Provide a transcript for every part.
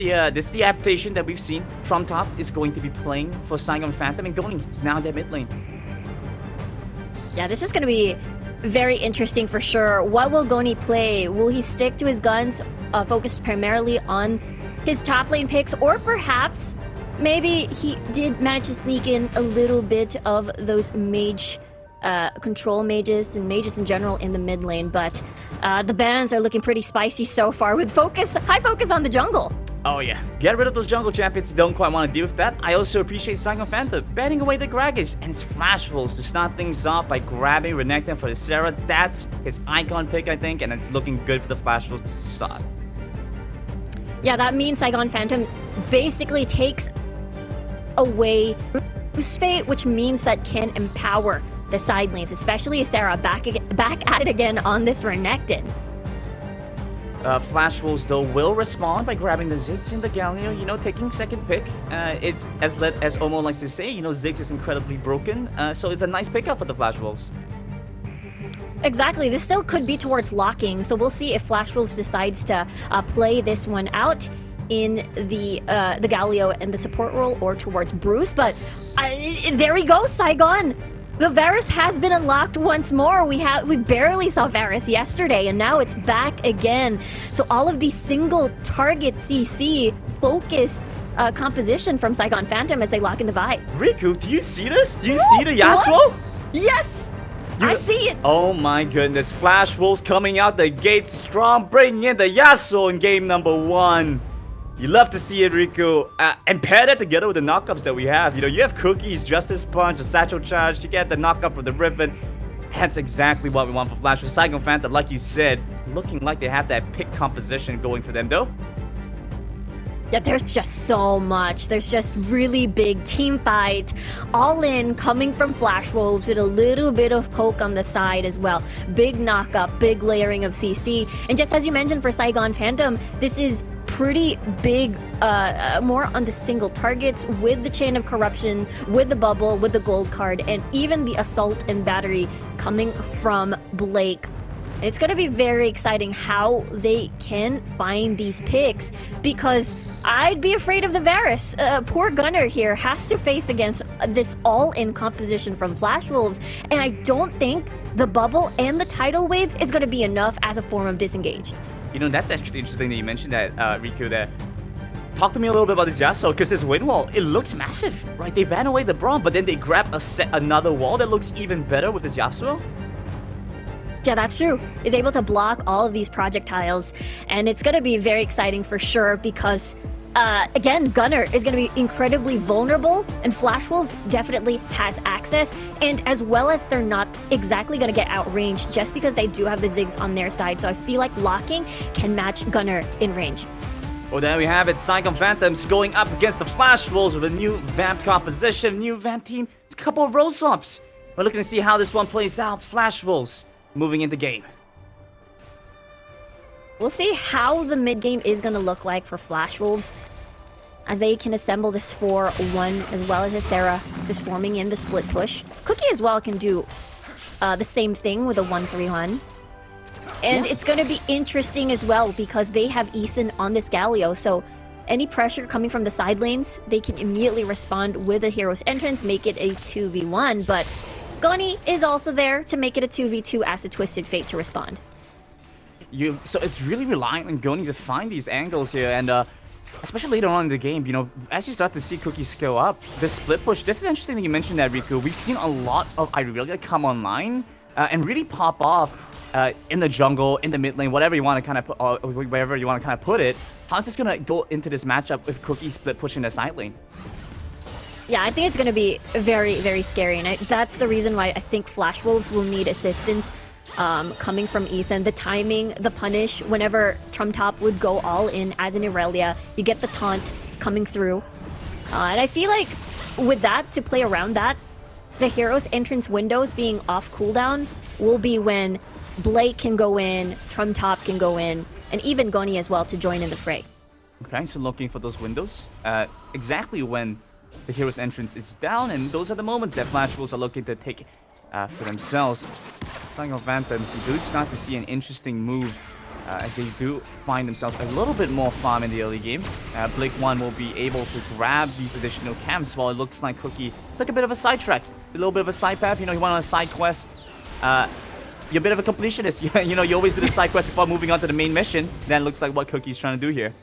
Yeah, this is the adaptation that we've seen. Trump Top is going to be playing for Saigon Phantom, and Goni is now in their mid lane. Yeah, this is going to be very interesting for sure. What will Goni play? Will he stick to his guns, focused primarily on his top lane picks, or perhaps maybe he did manage to sneak in a little bit of those mage control mages and mages in general in the mid lane, but the bans are looking pretty spicy so far with high focus on the jungle. Oh yeah, get rid of those jungle champions who don't quite want to deal with that. I also appreciate Saigon Phantom banning away the Gragas and his Flash Wolves to start things off by grabbing Renekton for the Sarah. That's his icon pick, I think, and it's looking good for the Flash Wolves to start. Yeah, that means Saigon Phantom basically takes away Boost Fate, which means that can empower the side lanes, especially Sarah back at it again on this Renekton. Flash Wolves, though, will respond by grabbing the Ziggs in the Galio, you know, taking second pick. It's as Omo likes to say, you know, Ziggs is incredibly broken, so it's a nice pickup for the Flash Wolves. Exactly, this still could be towards locking, so we'll see if Flash Wolves decides to play this one out in the Galio and the support role or towards Bruce, but there we go, Saigon! The Varus has been unlocked once more. We barely saw Varus yesterday, and now it's back again. So all of these single target CC focused composition from Saigon Phantom as they lock in the Vibe. Riku, do you see this? Do you see the Yasuo? What? Yes! I see it! Oh my goodness, Flash Wolves coming out the gate strong, bringing in the Yasuo in game number 1. You love to see it, Riku. And pair that together with the knockups that we have. You know, you have Cookies, Justice Punch, a Satchel Charge. You get the knockup from the Riven. That's exactly what we want for Flash. For Saigon Phantom, like you said, looking like they have that pick composition going for them, though. Yeah, there's just so much. There's just really big team fight, all in, coming from Flash Wolves with a little bit of poke on the side as well. Big knockup, big layering of CC. And just as you mentioned for Saigon Phantom, this is pretty big, more on the single targets with the Chain of Corruption, with the Bubble, with the Gold card, and even the Assault and Battery coming from Blake. It's going to be very exciting how they can find these picks, because I'd be afraid of the Varus. Poor Gunner here has to face against this all-in composition from Flash Wolves, and I don't think the Bubble and the Tidal Wave is going to be enough as a form of disengage. You know, that's actually interesting that you mentioned that, Riku, there. Talk to me a little bit about this Yasuo, because this wind wall, it looks massive, right? They ban away the Braum, but then they grab another wall that looks even better with this Yasuo. Yeah, that's true. Is able to block all of these projectiles, and it's going to be very exciting for sure, because again, Gunner is going to be incredibly vulnerable, and Flash Wolves definitely has access, and as well as they're not exactly going to get outranged just because they do have the Ziggs on their side, so I feel like locking can match Gunner in range. Well, there we have it. Saigon Phantoms going up against the Flash Wolves with a new Vamp composition, new Vamp team. It's a couple of role swaps. We're looking to see how this one plays out. Flash Wolves moving into game. We'll see how the mid game is going to look like for Flash Wolves, as they can assemble this 4-1 as well as Sarah just forming in the split push. Cookie as well can do the same thing with a 1-3-1. And it's going to be interesting as well because they have Eason on this Galio, so any pressure coming from the side lanes, they can immediately respond with a hero's entrance, make it a 2v1, but Goni is also there to make it a 2v2 as a Twisted Fate to respond. So it's really relying on Goni to find these angles here, and especially later on in the game, you know, as you start to see Cookies go up, the split push, this is interesting that you mentioned that, Riku. We've seen a lot of Irelia come online and really pop off in the jungle, in the mid lane, whatever you want to kind of put, wherever you want to kind of put it. How's this going to go into this matchup with Cookies split pushing the side lane? Yeah, I think it's going to be very, very scary, and that's the reason why I think Flash Wolves will need assistance coming from Eason. The timing, the punish, whenever Trump Top would go all in as an Irelia, you get the taunt coming through. And I feel like with that, to play around that, the hero's entrance windows being off cooldown will be when Blake can go in, Trump Top can go in, and even Goni as well to join in the fray. Okay, so looking for those windows. Exactly when the hero's entrance is down, and those are the moments that Flash Wolves are looking to take for themselves. Saigon Phantoms, you do start to see an interesting move as they do find themselves a little bit more farm in the early game. Blake 1 will be able to grab these additional camps, while it looks like Cookie took a bit of a sidetrack, a little bit of a side path. You know, he went on a side quest. You're a bit of a completionist. You know, you always do the side quest before moving on to the main mission. That looks like what Cookie's trying to do here.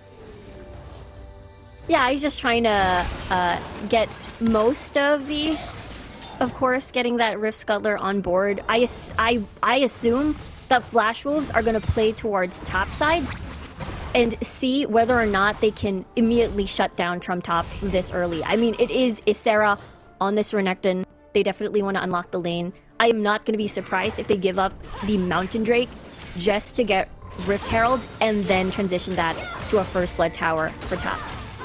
Yeah, he's just trying to get most of the, of course, getting that Rift Scuttler on board. I assume that Flash Wolves are going to play towards top side and see whether or not they can immediately shut down Trump Top this early. I mean, it is Ysera on this Renekton. They definitely want to unlock the lane. I am not going to be surprised if they give up the Mountain Drake just to get Rift Herald and then transition that to a First Blood Tower for top.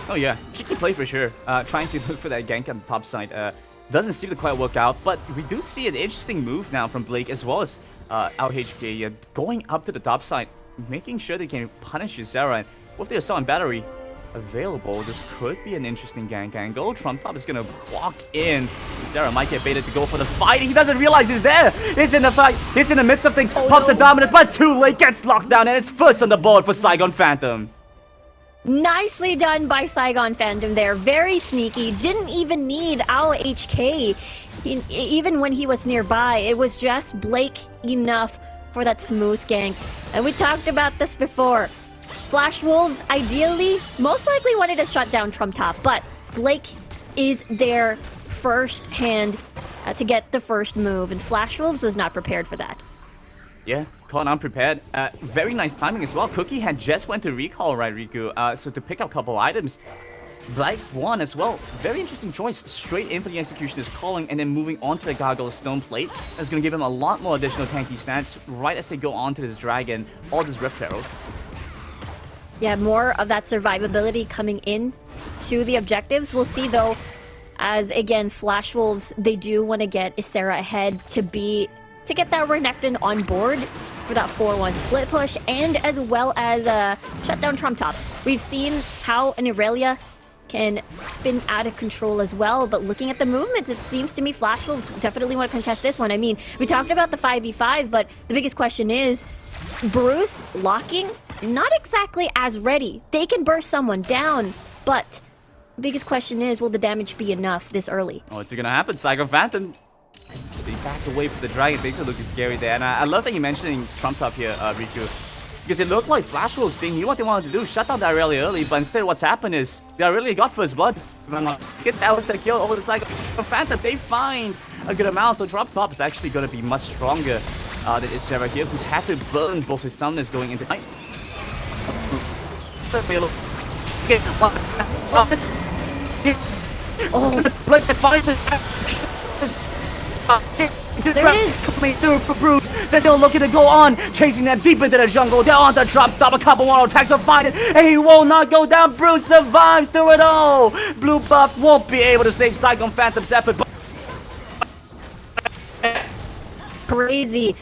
Oh yeah, cheeky play for sure. Trying to look for that gank on the top side. Doesn't seem to quite work out, but we do see an interesting move now from Blake as well as our HK going up to the top side, making sure they can punish Ysera. And with the Assault and Battery available, this could be an interesting gank angle. Trump Top is going to walk in. Ysera might get baited to go for the fight. He doesn't realize he's there. He's in the fight. He's in the midst of things. Pops the dominance, but too late. Gets locked down, and it's first on the board for Saigon Phantom. Nicely done by Saigon Phantom there. Very sneaky. Didn't even need our HK. Even when he was nearby, it was just Blake enough for that smooth gank. And we talked about this before. Flash Wolves, ideally, most likely wanted to shut down Trump Top, but Blake is there first hand to get the first move, and Flash Wolves was not prepared for that. Yeah, caught unprepared. Very nice timing as well. Cookie had just went to recall, right, Riku? So to pick up a couple items. Blake 1 as well. Very interesting choice. Straight in for the Executioner's Calling and then moving on to the Gargoyle Stone Plate. That's going to give him a lot more additional tanky stats right as they go on to this Dragon or this Rift Herald. Yeah, more of that survivability coming in to the objectives. We'll see, though, as, again, Flash Wolves, they do want to get Ysera ahead to get that Renekton on board for that 4-1 split push, and as well as shut down Trump Top. We've seen how an Irelia can spin out of control as well, but looking at the movements, it seems to me Flash Wolves definitely want to contest this one. I mean, we talked about the 5v5, but the biggest question is, Bruce locking, not exactly as ready. They can burst someone down, but the biggest question is, will the damage be enough this early? Oh, it's gonna happen. Saigon Phantom. They backed away from the Dragon. Things are looking scary there. And I love that you're mentioning Trump Top here, Riku. Because it looked like Flash Wolves, they knew what they wanted to do. Shut down the Irelia early, but instead what's happened is the Irelia got first blood. That was the kill over the Saigon Phantom. They find a good amount. So Trump Top is actually going to be much stronger than Ysera here, who's had to burn both his summoners going into night. There it is! Coming through for Bruce. They're still looking to go on, chasing them deep into the jungle. They're on the Trump Top. A couple more attacks are fighting, and he will not go down. Bruce survives through it all. Blue buff won't be able to save Saigon Phantom's effort. Crazy.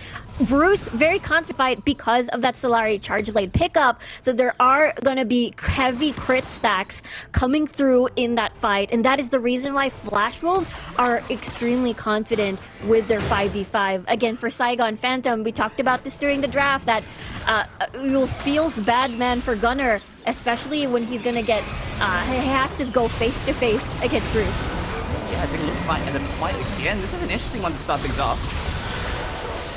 Bruce, very confident fight because of that Solari Charge Blade pickup, so there are going to be heavy crit stacks coming through in that fight, and that is the reason why Flash Wolves are extremely confident with their 5v5. Again, for Saigon Phantom, we talked about this during the draft, that feels bad man for Gunner, especially when he's going to get, he has to go face-to-face against Bruce. Yeah, I think let's fight and then fight again. This is an interesting one to start things off.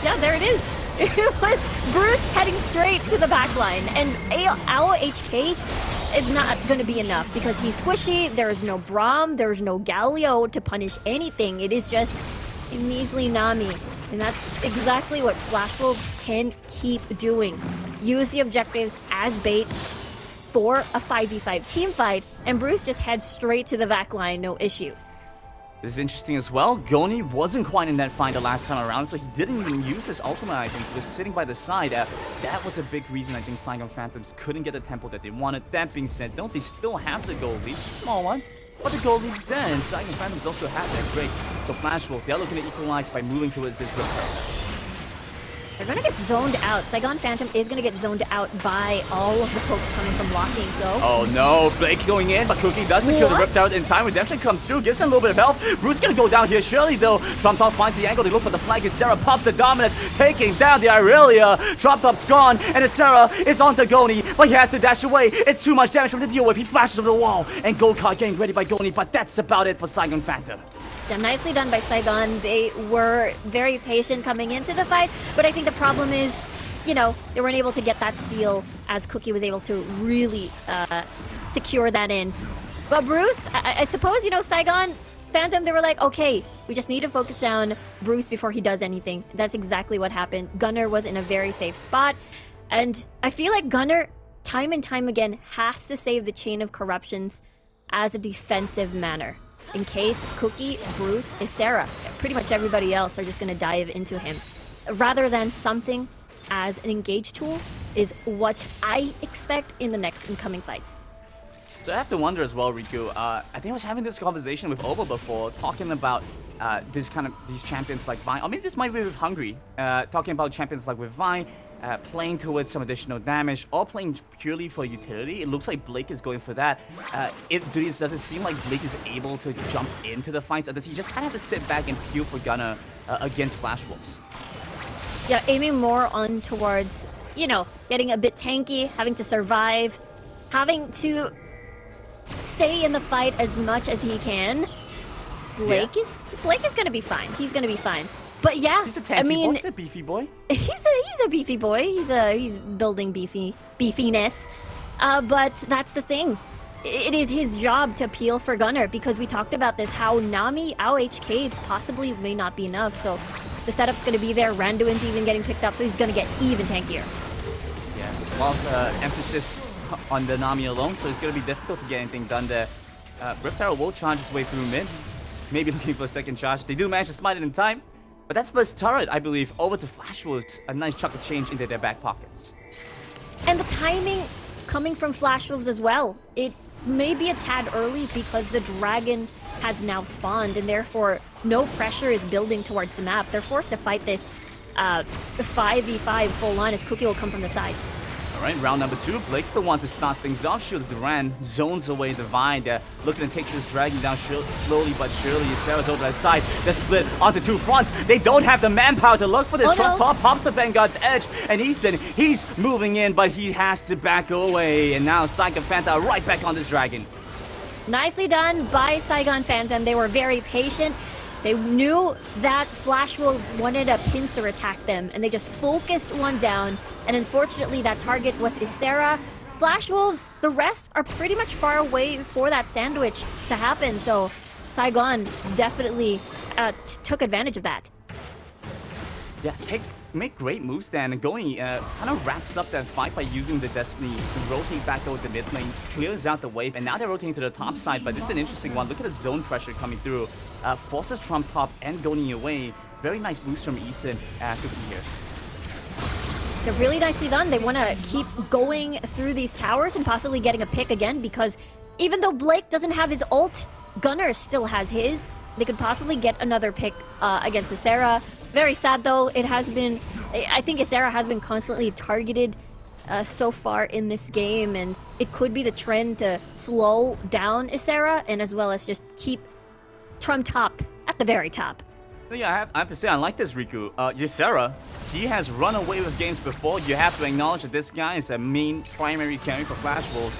Yeah, there it is. It was Bruce heading straight to the back line, and our HK is not going to be enough because he's squishy. There is no Braum, there is no Galio to punish anything. It is just a measly Nami, and that's exactly what Flash Wolves can keep doing. Use the objectives as bait for a 5v5 team fight, and Bruce just heads straight to the back line, no issues. This is interesting as well. Goni wasn't quite in that fight the last time around, so he didn't even use his ultimate, I think. He was sitting by the side. That was a big reason I think Saigon Phantoms couldn't get the tempo that they wanted. That being said, don't they still have the goal lead? Small one, but the goal lead's there, and Saigon Phantoms also have that break. So Flash Wolves, they're looking to equalize by moving towards this Rift. They're gonna get zoned out. Saigon Phantom is gonna get zoned out by all of the pokes coming from blocking, so... Oh no, Blake going in, but Cookie does secure the Rift Out in time. Redemption comes through, gives him a little bit of health. Bruce gonna go down here, surely though. Trump Top finds the angle, they look for the flag, and Sarah pops the dominance, taking down the Irelia. Trump Top's gone, and Sarah is on to Goni, but he has to dash away. It's too much damage for him to deal with. He flashes over the wall, and Gold Card getting ready by Goni, but that's about it for Saigon Phantom. Yeah, nicely done by Saigon. They were very patient coming into the fight, but I think the problem is, you know, they weren't able to get that steal as Cookie was able to really secure that in. But Bruce, I suppose, you know, Saigon Phantom, they were like, okay, we just need to focus down Bruce before he does anything. That's exactly what happened. Gunnar was in a very safe spot, and I feel like Gunnar, time and time again, has to save the chain of corruptions as a defensive manner. In case Cookie, Bruce, Isera, pretty much everybody else are just going to dive into him. Rather than something as an engage tool is what I expect in the next incoming fights. So I have to wonder as well, Riku, I think I was having this conversation with Oba before, talking about these champions like Vine, or maybe this might be with Hungry, talking about champions like with Vine, playing towards some additional damage, or playing purely for utility. It looks like Blake is going for that. Does it seem like Blake is able to jump into the fights, or does he just kind of have to sit back and peel for Gunnar against Flash Wolves? Yeah, aiming more on towards, you know, getting a bit tanky, having to survive, having to stay in the fight as much as he can. Blake is gonna be fine. He's gonna be fine. But yeah, he's a tanky boy. He's a beefy boy. He's a beefy boy. He's building beefiness. But that's the thing. It is his job to peel for Gunnar, because we talked about this, how Nami, HK possibly may not be enough. So the setup's gonna be there. Randuin's even getting picked up, so he's gonna get even tankier. Yeah, a lot of emphasis on the Nami alone, so it's gonna be difficult to get anything done there. Rift Arrow will charge his way through mid, maybe looking for a second charge. They do manage to smite it in time. But that's first turret, I believe, over to Flash Wolves. A nice chunk of change into their back pockets. And the timing coming from Flash Wolves as well. It may be a tad early because the dragon has now spawned, and therefore no pressure is building towards the map. They're forced to fight this 5v5 full on as Cookie will come from the sides. Alright, round number 2. Blake's the one to start things off. Shield Duran zones away the Vine. They're looking to take this dragon down slowly but surely. Sarah's over the side. They're split onto two fronts. They don't have the manpower to look for this. Trump Top pops the Vanguard's edge. And Eason, he's moving in, but he has to back away. And now Saigon Phantom right back on this dragon. Nicely done by Saigon Phantom. They were very patient. They knew that Flash Wolves wanted a pincer attack them, and they just focused one down. And unfortunately, that target was Isera. Flash Wolves, the rest are pretty much far away for that sandwich to happen. So Saigon definitely took advantage of that. Yeah, make great moves then. And going kind of wraps up that fight by using the Destiny to rotate back over the mid lane, clears out the wave, and now they're rotating to the top side. But this is an interesting one. Look at the zone pressure coming through. Forces Trump Top and Goni away. Very nice boost from Eason here. They're really nicely done. They want to keep going through these towers and possibly getting a pick again, because even though Blake doesn't have his ult, Gunnar still has his. They could possibly get another pick against Isera. Very sad though. It has been, I think Isera has been constantly targeted so far in this game, and it could be the trend to slow down Isera and as well as just keep Trump Top at the very top. Yeah, I have to say, I like this, Riku. Ysera, he has run away with games before. You have to acknowledge that this guy is a main primary carry for Flash Wolves.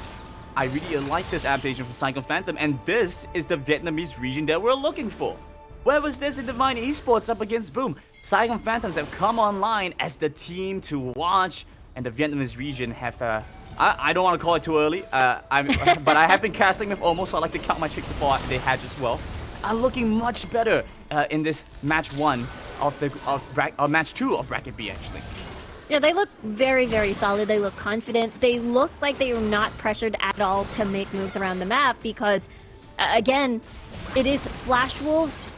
I really like this adaptation from Saigon Phantom, and this is the Vietnamese region that we're looking for. Where was this in Divine Esports up against Boom? Saigon Phantoms have come online as the team to watch, and the Vietnamese region have, I don't want to call it too early, but I have been casting with almost, so I like to count my chicks before they hatch as well. Are looking much better in this match 1 of match 2 of Bracket B, actually. Yeah, they look very, very solid. They look confident. They look like they were not pressured at all to make moves around the map because, again, it is Flash Wolves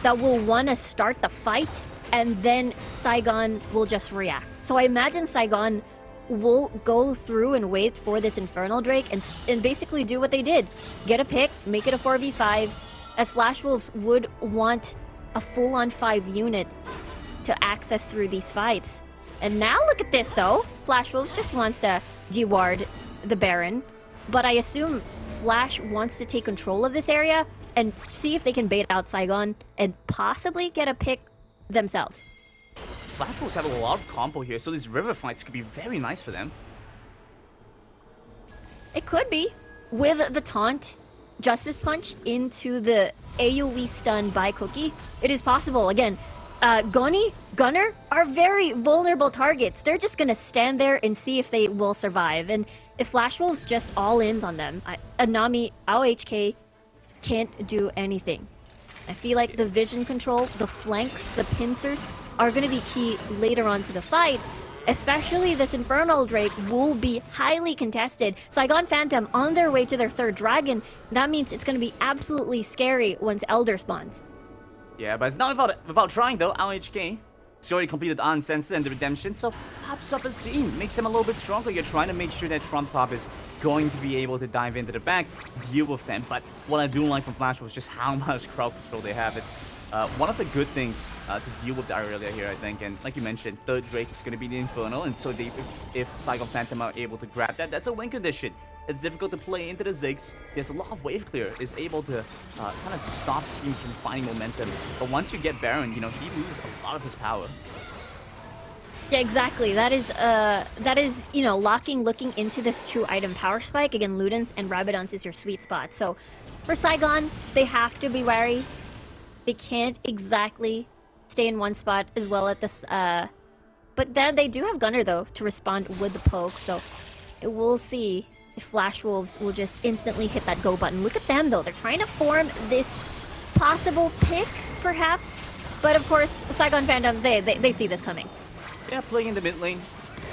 that will want to start the fight, and then Saigon will just react. So I imagine Saigon will go through and wait for this Infernal Drake and basically do what they did. Get a pick, make it a 4v5, as Flash Wolves would want a full-on 5 unit to access through these fights. And now look at this, though. Flash Wolves just wants to deward the Baron. But I assume Flash wants to take control of this area and see if they can bait out Saigon and possibly get a pick themselves. Flash Wolves have a lot of combo here, so these river fights could be very nice for them. It could be. With the taunt, Justice Punch into the AoE stun by Cookie, it is possible. Again, Gunner are very vulnerable targets. They're just gonna stand there and see if they will survive. And if Flash Wolves just all-ins on them, Nami, AoHK can't do anything. I feel like the vision control, the flanks, the pincers are gonna be key later on to the fights. Especially this Infernal Drake will be highly contested. Saigon Phantom on their way to their 3rd dragon. That means it's gonna be absolutely scary once Elder spawns. Yeah, but it's not without trying though. LHK, he's already completed the Uncensored and the Redemption, so pops up his team, makes them a little bit stronger. You're trying to make sure that Trump Top is going to be able to dive into the back, deal with them. But what I do like from Flash was just how much crowd control they have. It's one of the good things to deal with the area here, I think. And like you mentioned, 3rd Drake is going to be the Infernal, and so if Saigon Phantom are able to grab that, that's a win condition. It's difficult to play into the Ziggs. There's a lot of wave clear, is able to kind of stop teams from finding momentum. But once you get Baron, you know, he loses a lot of his power. Yeah, exactly. That is, you know, looking into this 2-item power spike. Again, Ludens and Rabadons is your sweet spot. So for Saigon, they have to be wary. They can't exactly stay in one spot as well at this, but then they do have Gunner though to respond with the poke, so we'll see if Flash Wolves will just instantly hit that go button. Look at them though, they're trying to form this possible pick, perhaps, but of course, Saigon Phantoms, they see this coming. Yeah, playing in the mid lane.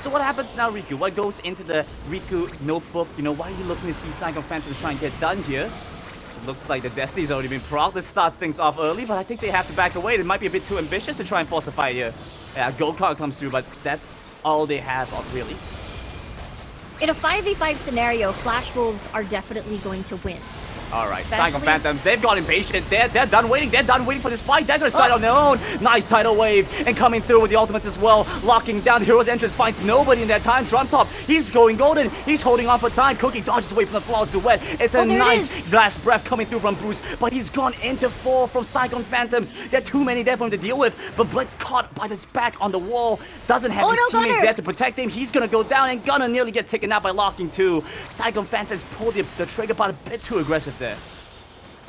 So what happens now, Riku? What goes into the Riku notebook? You know, why are you looking to see Saigon Phantom try and get done here? It looks like the Destiny's already been proc. This starts things off early, but I think they have to back away. They might be a bit too ambitious to try and force a fight here. Yeah, Gold Card comes through, but that's all they have, really. In a 5v5 scenario, Flash Wolves are definitely going to win. Alright, Saigon Phantoms, they've got impatient. They're done waiting. They're done waiting for this fight. They're gonna start on their own. Nice tidal wave. And coming through with the ultimates as well. Locking down Hero's Entrance. Finds nobody in that time. Trump Top, he's going golden. He's holding on for time. Cookie dodges away from the flawless duet. It's a nice last breath coming through from Bruce. But he's gone into 4 from Saigon Phantoms. There are too many there for him to deal with. But Blitz caught by this back on the wall. Doesn't have his teammates there to protect him. He's gonna go down and gonna nearly get taken out by locking 2. Saigon Phantoms pulled the trigger, but a bit too aggressive there.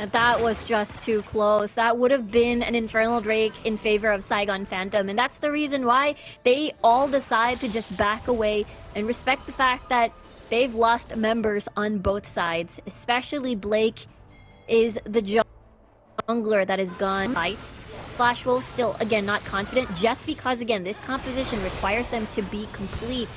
And that was just too close. That would have been an Infernal Drake in favor of Saigon Phantom. And that's the reason why they all decide to just back away and respect the fact that they've lost members on both sides. Especially Blake is the jungler that is gone. Fight. Flash Wolves still, again, not confident. Just because, again, this composition requires them to be complete.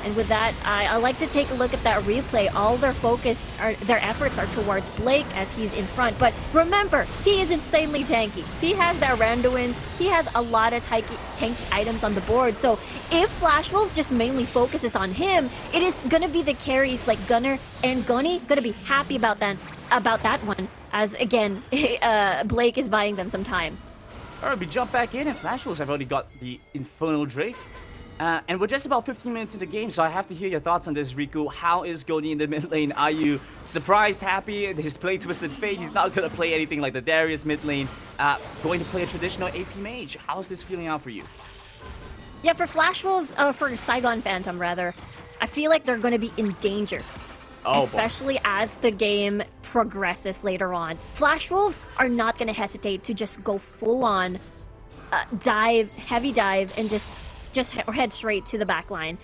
And with that, I like to take a look at that replay. All their focus, their efforts are towards Blake as he's in front. But remember, he is insanely tanky. He has that Randuins. He has a lot of tanky items on the board. So if Flash Wolves just mainly focuses on him, it is gonna be the carries like Gunner and Gunny gonna be happy about that one. As again, Blake is buying them some time. Alright, we jump back in and Flash Wolves have already got the Infernal Drake. And we're just about 15 minutes in the game, so I have to hear your thoughts on this, Riku. How is Goni in the mid lane? Are you surprised, happy? He's playing Twisted Fate. He's not going to play anything like the Darius mid lane. Going to play a traditional AP mage. How is this feeling out for you? Yeah, for Flash Wolves, for Saigon Phantom, rather, I feel like they're going to be in danger. Especially as the game progresses later on. Flash Wolves are not going to hesitate to just go full-on heavy dive, and just head straight to the back line.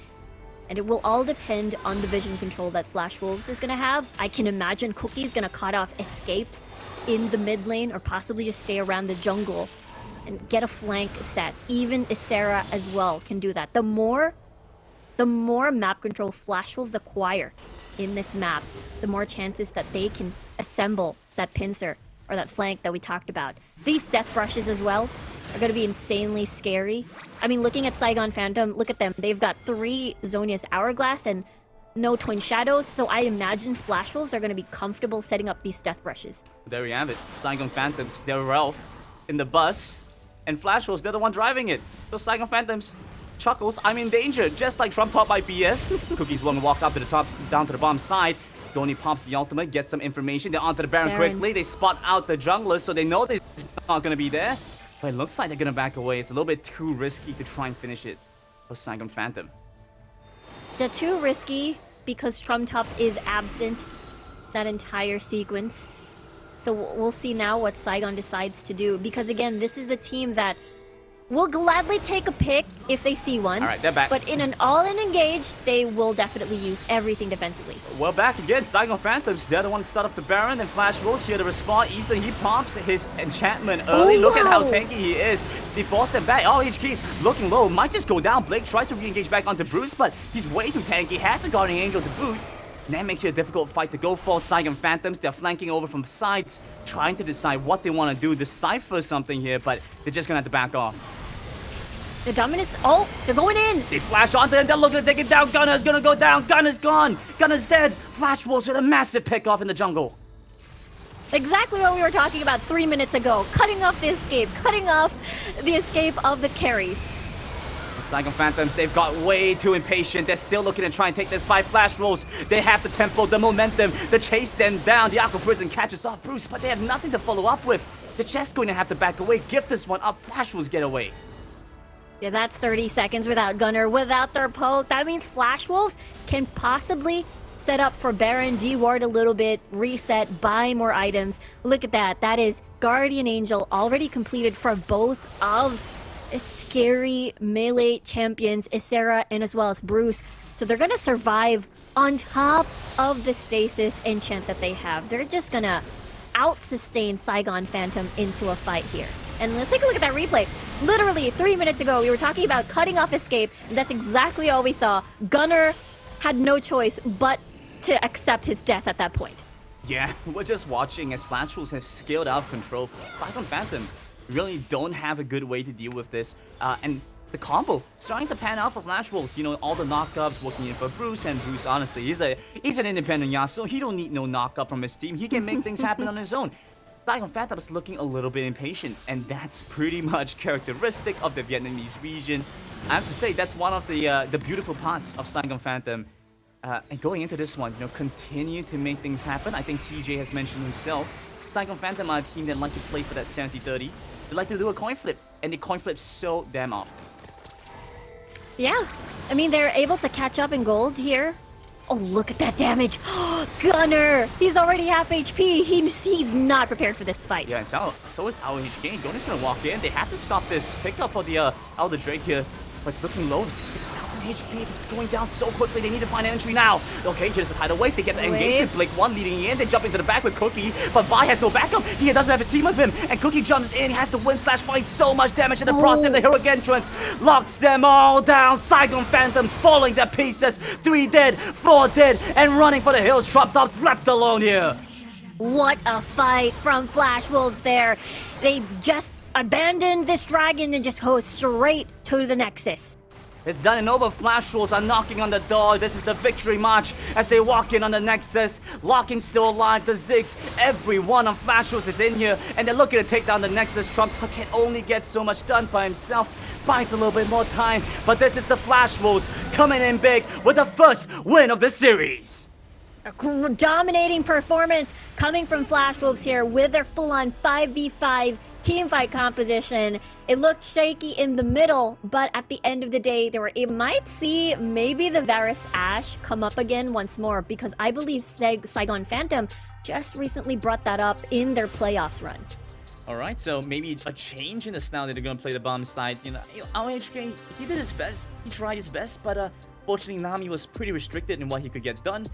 And it will all depend on the vision control that Flash Wolves is going to have. I can imagine Cookie's going to cut off escapes in the mid lane, or possibly just stay around the jungle and get a flank set. Even Isera as well can do that. The more map control Flash Wolves acquire in this map, the more chances that they can assemble that pincer or that flank that we talked about. These death brushes as well are going to be insanely scary. I mean, looking at Saigon Phantom, look at them. They've got 3 Zonius Hourglass and no Twin Shadows, so I imagine Flash Wolves are going to be comfortable setting up these death brushes. There we have it. Saigon Phantoms, they're Ralph in the bus, and Flash Wolves, they're the one driving it. So Saigon Phantoms, Chuckles, I'm in danger, just like Trump taught by BS. Cookie's willing to walk up to the top, down to the bottom side. Goni pops the ultimate, gets some information. They're onto the Baron quickly. They spot out the jungler, so they know they're not going to be there. But it looks like they're going to back away. It's a little bit too risky to try and finish it for Saigon Phantom. They're too risky because Trump is absent that entire sequence. So we'll see now what Saigon decides to do. Because again, this is the team that will gladly take a pick if they see one. All right, they're back. But in an all-in engage, they will definitely use everything defensively. Well, back again. Saigon Phantoms, they're the one to start up the Baron. And Flash rolls here to respond. Eason, he pops his enchantment early. Look at how tanky he is. They force him back. Oh, HK's looking low. Might just go down. Blake tries to re-engage back onto Bruce, but he's way too tanky. Has a Guardian Angel to boot. And that makes it a difficult fight to go for. Saigon Phantoms, they're flanking over from sides, trying to decide what they want to do, decipher something here, but they're just going to have to back off. The Dominus, oh, they're going in. They flash onto him, they're looking to take it down. Gunner's going to go down. Gunner's gone. Gunner's dead. Flash Wolves with a massive pickoff in the jungle. Exactly what we were talking about 3 minutes ago. Cutting off the escape, cutting off the escape of the carries. Saigon Phantoms, they've got way too impatient. They're still looking to try and take this fight. Flash rolls. They have the tempo, the momentum to chase them down. The Aqua Prison catches off Bruce, but they have nothing to follow up with. They're just going to have to back away. Give this one up. Flash rolls get away. Yeah, that's 30 seconds without Gunner, without their poke. That means Flash Wolves can possibly set up for Baron, deward a little bit, reset, buy more items. Look at that. That is Guardian Angel already completed for both of scary melee champions, Isera and as well as Bruce. So they're gonna survive on top of the stasis enchant that they have. They're just gonna out-sustain Saigon Phantom into a fight here. And let's take a look at that replay. Literally 3 minutes ago, we were talking about cutting off escape, and that's exactly all we saw. Gunner had no choice but to accept his death at that point. Yeah, we're just watching as Flash Wolves have scaled out of control. Saigon Phantom really don't have a good way to deal with this. And the combo starting to pan out for Flash Wolves. You know, all the knockups working in for Bruce, and Bruce, honestly, he's an independent Yasuo. He don't need no knockup from his team. He can make things happen on his own. Saigon Phantom is looking a little bit impatient, and that's pretty much characteristic of the Vietnamese region. I have to say, that's one of the beautiful parts of Saigon Phantom. And going into this one, you know, continue to make things happen. I think TJ has mentioned himself. Saigon Phantom are a team that like to play for that 70-30. They like to do a coin flip, and they coin flip so damn often. Yeah, I mean, they're able to catch up in gold here. Oh, look at that damage. Gunner, he's already half HP. He's not prepared for this fight. Yeah, and so is our HK. Gunner's gonna walk in. They have to stop this pickup for the Elder Drake here. But it's looking low. 6,000 HP. It's going down so quickly. They need to find an entry now. Okay, here's the tidal wave. They get the engagement. Blake 1 leading in. They jump into the back with Cookie. But Vi has no backup. He doesn't have his team with him. And Cookie jumps in. He has to win/fight so much damage in the process. The heroic entrance locks them all down. Saigon Phantoms falling to pieces. 3 dead, 4 dead, and running for the hills. Drop tops left alone here. What a fight from Flash Wolves there. They just abandon this dragon and just go straight to the Nexus. It's done and over. Flash Wolves are knocking on the door. This is the victory march as they walk in on the Nexus. Locking still alive. The Ziggs. Everyone on Flash Wolves is in here, and they're looking to take down the Nexus. Trump can only get so much done by himself. Buys a little bit more time, but this is the Flash Wolves coming in big with the first win of the series. A dominating performance coming from Flash Wolves here with their full-on 5v5 teamfight composition. It looked shaky in the middle, but at the end of the day, they were able. Might see maybe the Varus Ashe come up again once more, because I believe Saigon Phantom just recently brought that up in their playoffs run. Alright, so maybe a change in the style that they're going to play the bottom side. You know, our HK, he did his best. He tried his best, but fortunately, Nami was pretty restricted in what he could get done.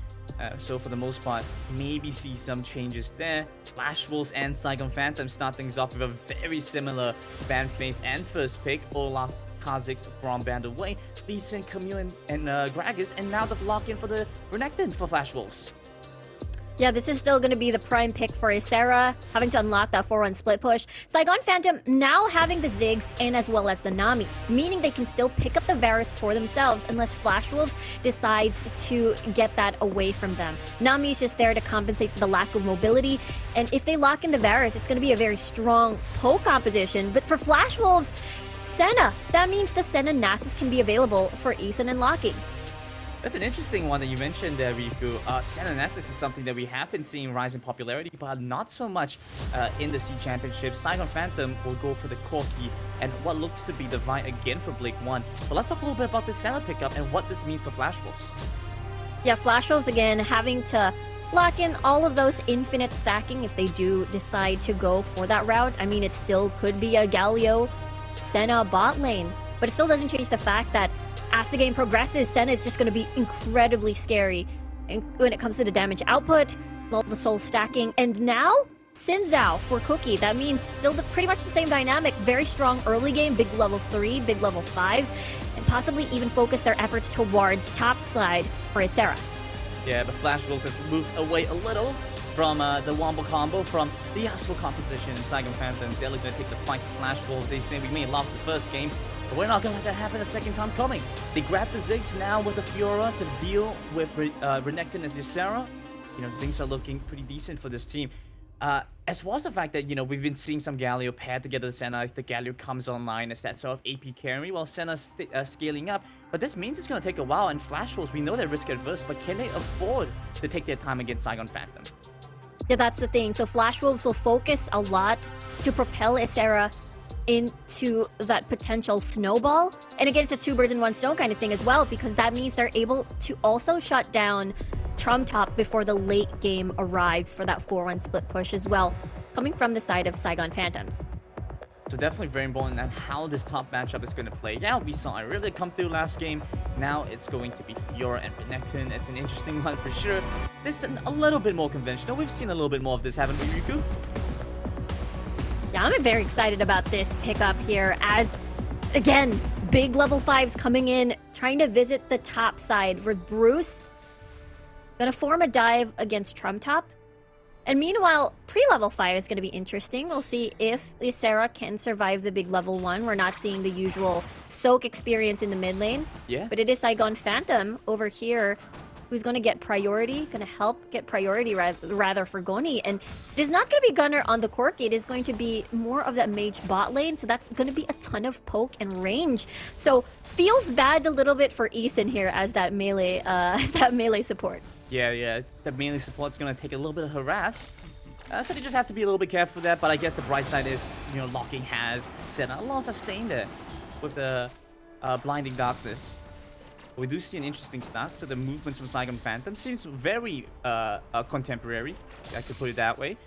So for the most part, maybe see some changes there. Flash Wolves and Saigon Phantom start things off with a very similar ban phase and first pick. Olaf, Kha'Zix, Braum banned away. Lee Sin, Camille, and Gragas, and now the lock-in for the Renekton for Flash Wolves. Yeah, this is still going to be the prime pick for Isera, having to unlock that 4-1 split push. Saigon Phantom now having the Ziggs and as well as the Nami, meaning they can still pick up the Varus for themselves unless Flash Wolves decides to get that away from them. Nami is just there to compensate for the lack of mobility, and if they lock in the Varus, it's going to be a very strong poke composition. But for Flash Wolves, Senna. That means the Senna Nasus can be available for Eason and Locking. That's an interesting one that you mentioned there, Riku. Saigon Phantom is something that we have been seeing rise in popularity, but not so much in the C Championship. Saigon Phantom will go for the Corki and what looks to be the fight again for Blake 1. But let's talk a little bit about this Senna pickup and what this means for Flash Wolves. Yeah, Flash Wolves again having to lock in all of those infinite stacking if they do decide to go for that route. I mean, it still could be a Galio Senna bot lane, but it still doesn't change the fact that as the game progresses, Senna is just going to be incredibly scary when it comes to the damage output, all the soul stacking, and now Xin Zhao for Cookie. That means still pretty much the same dynamic. Very strong early game, big level 3, big level 5s, and possibly even focus their efforts towards top side for Isera. Yeah, but Flash Wolves has moved away a little from the Wombo combo, from the Yasuo composition in Saigon Phantom. They're looking to take the fight to Flash Wolves. They say we may have lost the first game, but we're not going to let that happen a second time coming. They grab the Ziggs now with the Fiora to deal with Renekton as Ysera. You know, things are looking pretty decent for this team. As well as the fact that, you know, we've been seeing some Galio paired together with Senna if the Galio comes online as that sort of AP carry while Senna's scaling up. But this means it's going to take a while, and Flash Wolves, we know they're risk adverse, but can they afford to take their time against Saigon Phantom? Yeah, that's the thing. So Flash Wolves will focus a lot to propel Isera into that potential snowball. And again, it's a two birds in one stone kind of thing as well, because that means they're able to also shut down Trum Top before the late game arrives for that 4-1 split push as well, coming from the side of Saigon Phantoms. So definitely very important on how this top matchup is going to play. Yeah, we saw it really come through last game. Now it's going to be Fiora and Renekton. It's an interesting one for sure. This is a little bit more conventional. We've seen a little bit more of this, haven't we, Riku? Yeah, I'm very excited about this pickup here as, again, big level 5s coming in, trying to visit the top side for Bruce. Gonna form a dive against Trum Top. And meanwhile, pre-level 5 is going to be interesting. We'll see if Ysera can survive the big level 1. We're not seeing the usual soak experience in the mid lane. Yeah. But it is Saigon Phantom over here who's going to get priority, going to help get priority rather for Goni. And it is not going to be Gunner on the Corki. It is going to be more of that mage bot lane. So that's going to be a ton of poke and range. So feels bad a little bit for Eason here as that melee support. Yeah, the melee support's going to take a little bit of harass. So they just have to be a little bit careful with that, but I guess the bright side is, you know, Locking has set a lot of sustain there with the Blinding Darkness. We do see an interesting start, so the movements from Saigon Phantom seems very contemporary, I could put it that way.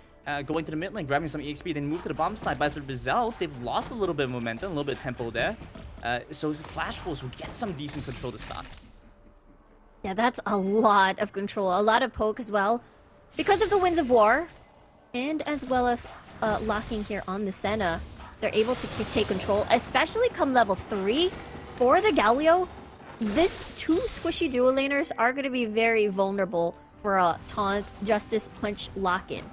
Going to the mid lane, grabbing some EXP, then move to the bottom side, but as a result, they've lost a little bit of momentum, a little bit of tempo there. So Flash Wolves will get some decent control to start. Yeah, that's a lot of control, a lot of poke as well. Because of the Winds of War, and as well as locking here on the Senna, they're able to take control, especially come level 3 for the Galio. This two squishy dual laners are going to be very vulnerable for a taunt, Justice Punch lock-in.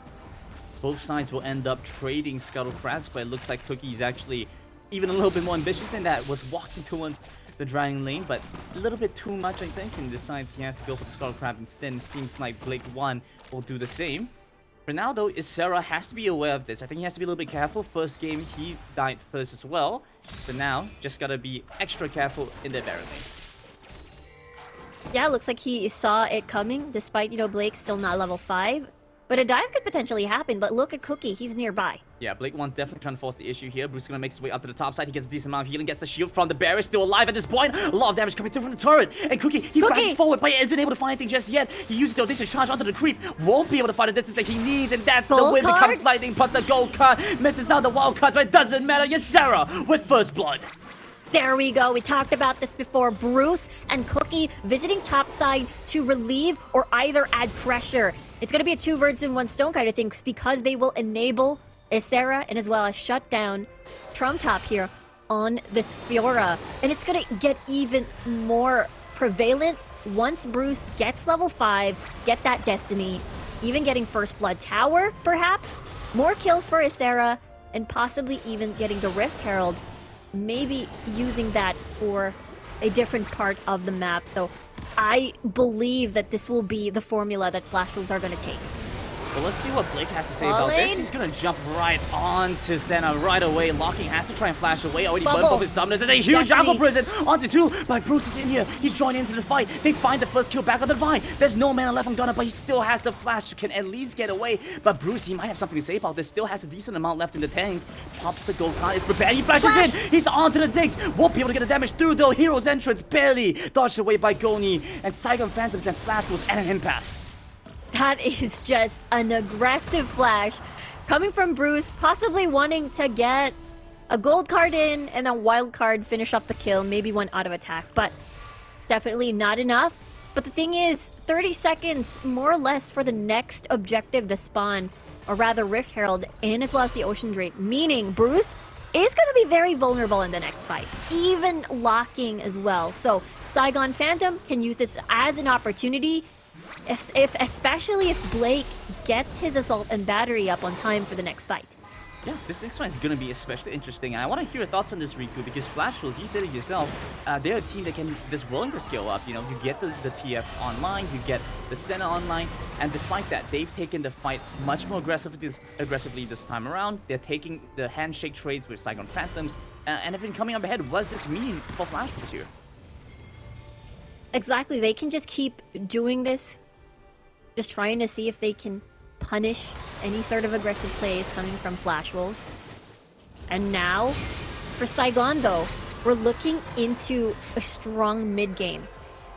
Both sides will end up trading Scuttle Crabs, but it looks like Cookie is actually even a little bit more ambitious than that, was walking towards the Dragon lane, but a little bit too much, I think, and decides he has to go for the Scuttle Crab instead. It seems like Blake 1 will do the same. For now, though, Ysera has to be aware of this. I think he has to be a little bit careful. First game, he died first as well. So now, just gotta be extra careful in the Baron lane. Yeah, looks like he saw it coming, despite, you know, Blake still not level 5. But a dive could potentially happen, but look at Cookie, he's nearby. Yeah, Blake 1's definitely trying to force the issue here. Bruce is going to make his way up to the top side. He gets a decent amount of healing, gets the shield from the barrier, still alive at this point. A lot of damage coming through from the turret. And Cookie, he rushes forward, but he isn't able to find anything just yet. He uses the audacious charge onto the creep. Won't be able to find the distance that he needs, and that's the win. Becomes lightning, puts the gold card, misses out the wild cards, but it doesn't matter. Ysera with first blood. There we go. We talked about this before. Bruce and Cookie visiting topside to relieve or either add pressure. It's going to be a two birds in one stone kind of thing because they will enable Ysera and as well as shut down Trum Top here on this Fiora. And it's going to get even more prevalent once Bruce gets level 5, get that Destiny, even getting First Blood Tower, perhaps. More kills for Ysera and possibly even getting the Rift Herald. Maybe using that for a different part of the map. So I believe that this will be the formula that Flash Wolves are going to take. Well, let's see what Blake has to say All about this. in. He's gonna jump right onto Senna right away. Locking has to try and flash away. Already burned Bubble. both his summoners. There's a huge Destiny. Aqua Prison onto 2, but Bruce is in here. He's joining into the fight. They find the first kill back on the Divine. There's no mana left on Gunner, but he still has the flash. Can at least get away. But Bruce, he might have something to say about this. Still has a decent amount left in the tank. Pops the gold card. Is prepared. He flashes Flash. in. He's onto the Ziggs. Won't be able to get the damage through though. Hero's entrance barely dodged away by Goni. And Saigon Phantoms and Flash was at an impasse. That is just an aggressive flash coming from Bruce, possibly wanting to get a gold card in and a wild card finish off the kill, maybe one out of attack, but it's definitely not enough. But the thing is, 30 seconds more or less for the next objective to spawn, or rather Rift Herald, and as well as the Ocean Drake, meaning Bruce is going to be very vulnerable in the next fight, even locking as well. So Saigon Phantom can use this as an opportunity, especially if Blake gets his assault and battery up on time for the next fight. Yeah, this next one is going to be especially interesting, and I want to hear your thoughts on this, Riku, because Flash Wolves, you said it yourself, they're a team that's willing to scale up. You know, you get the TF online, you get the Senna online, and despite that, they've taken the fight much more aggressively this time around. They're taking the handshake trades with Saigon Phantoms, and have been coming up ahead. What does this mean for Flash Wolves here? Exactly, they can just keep doing this, just trying to see if they can punish any sort of aggressive plays coming from Flash Wolves. And now, for Saigon though, we're looking into a strong mid-game.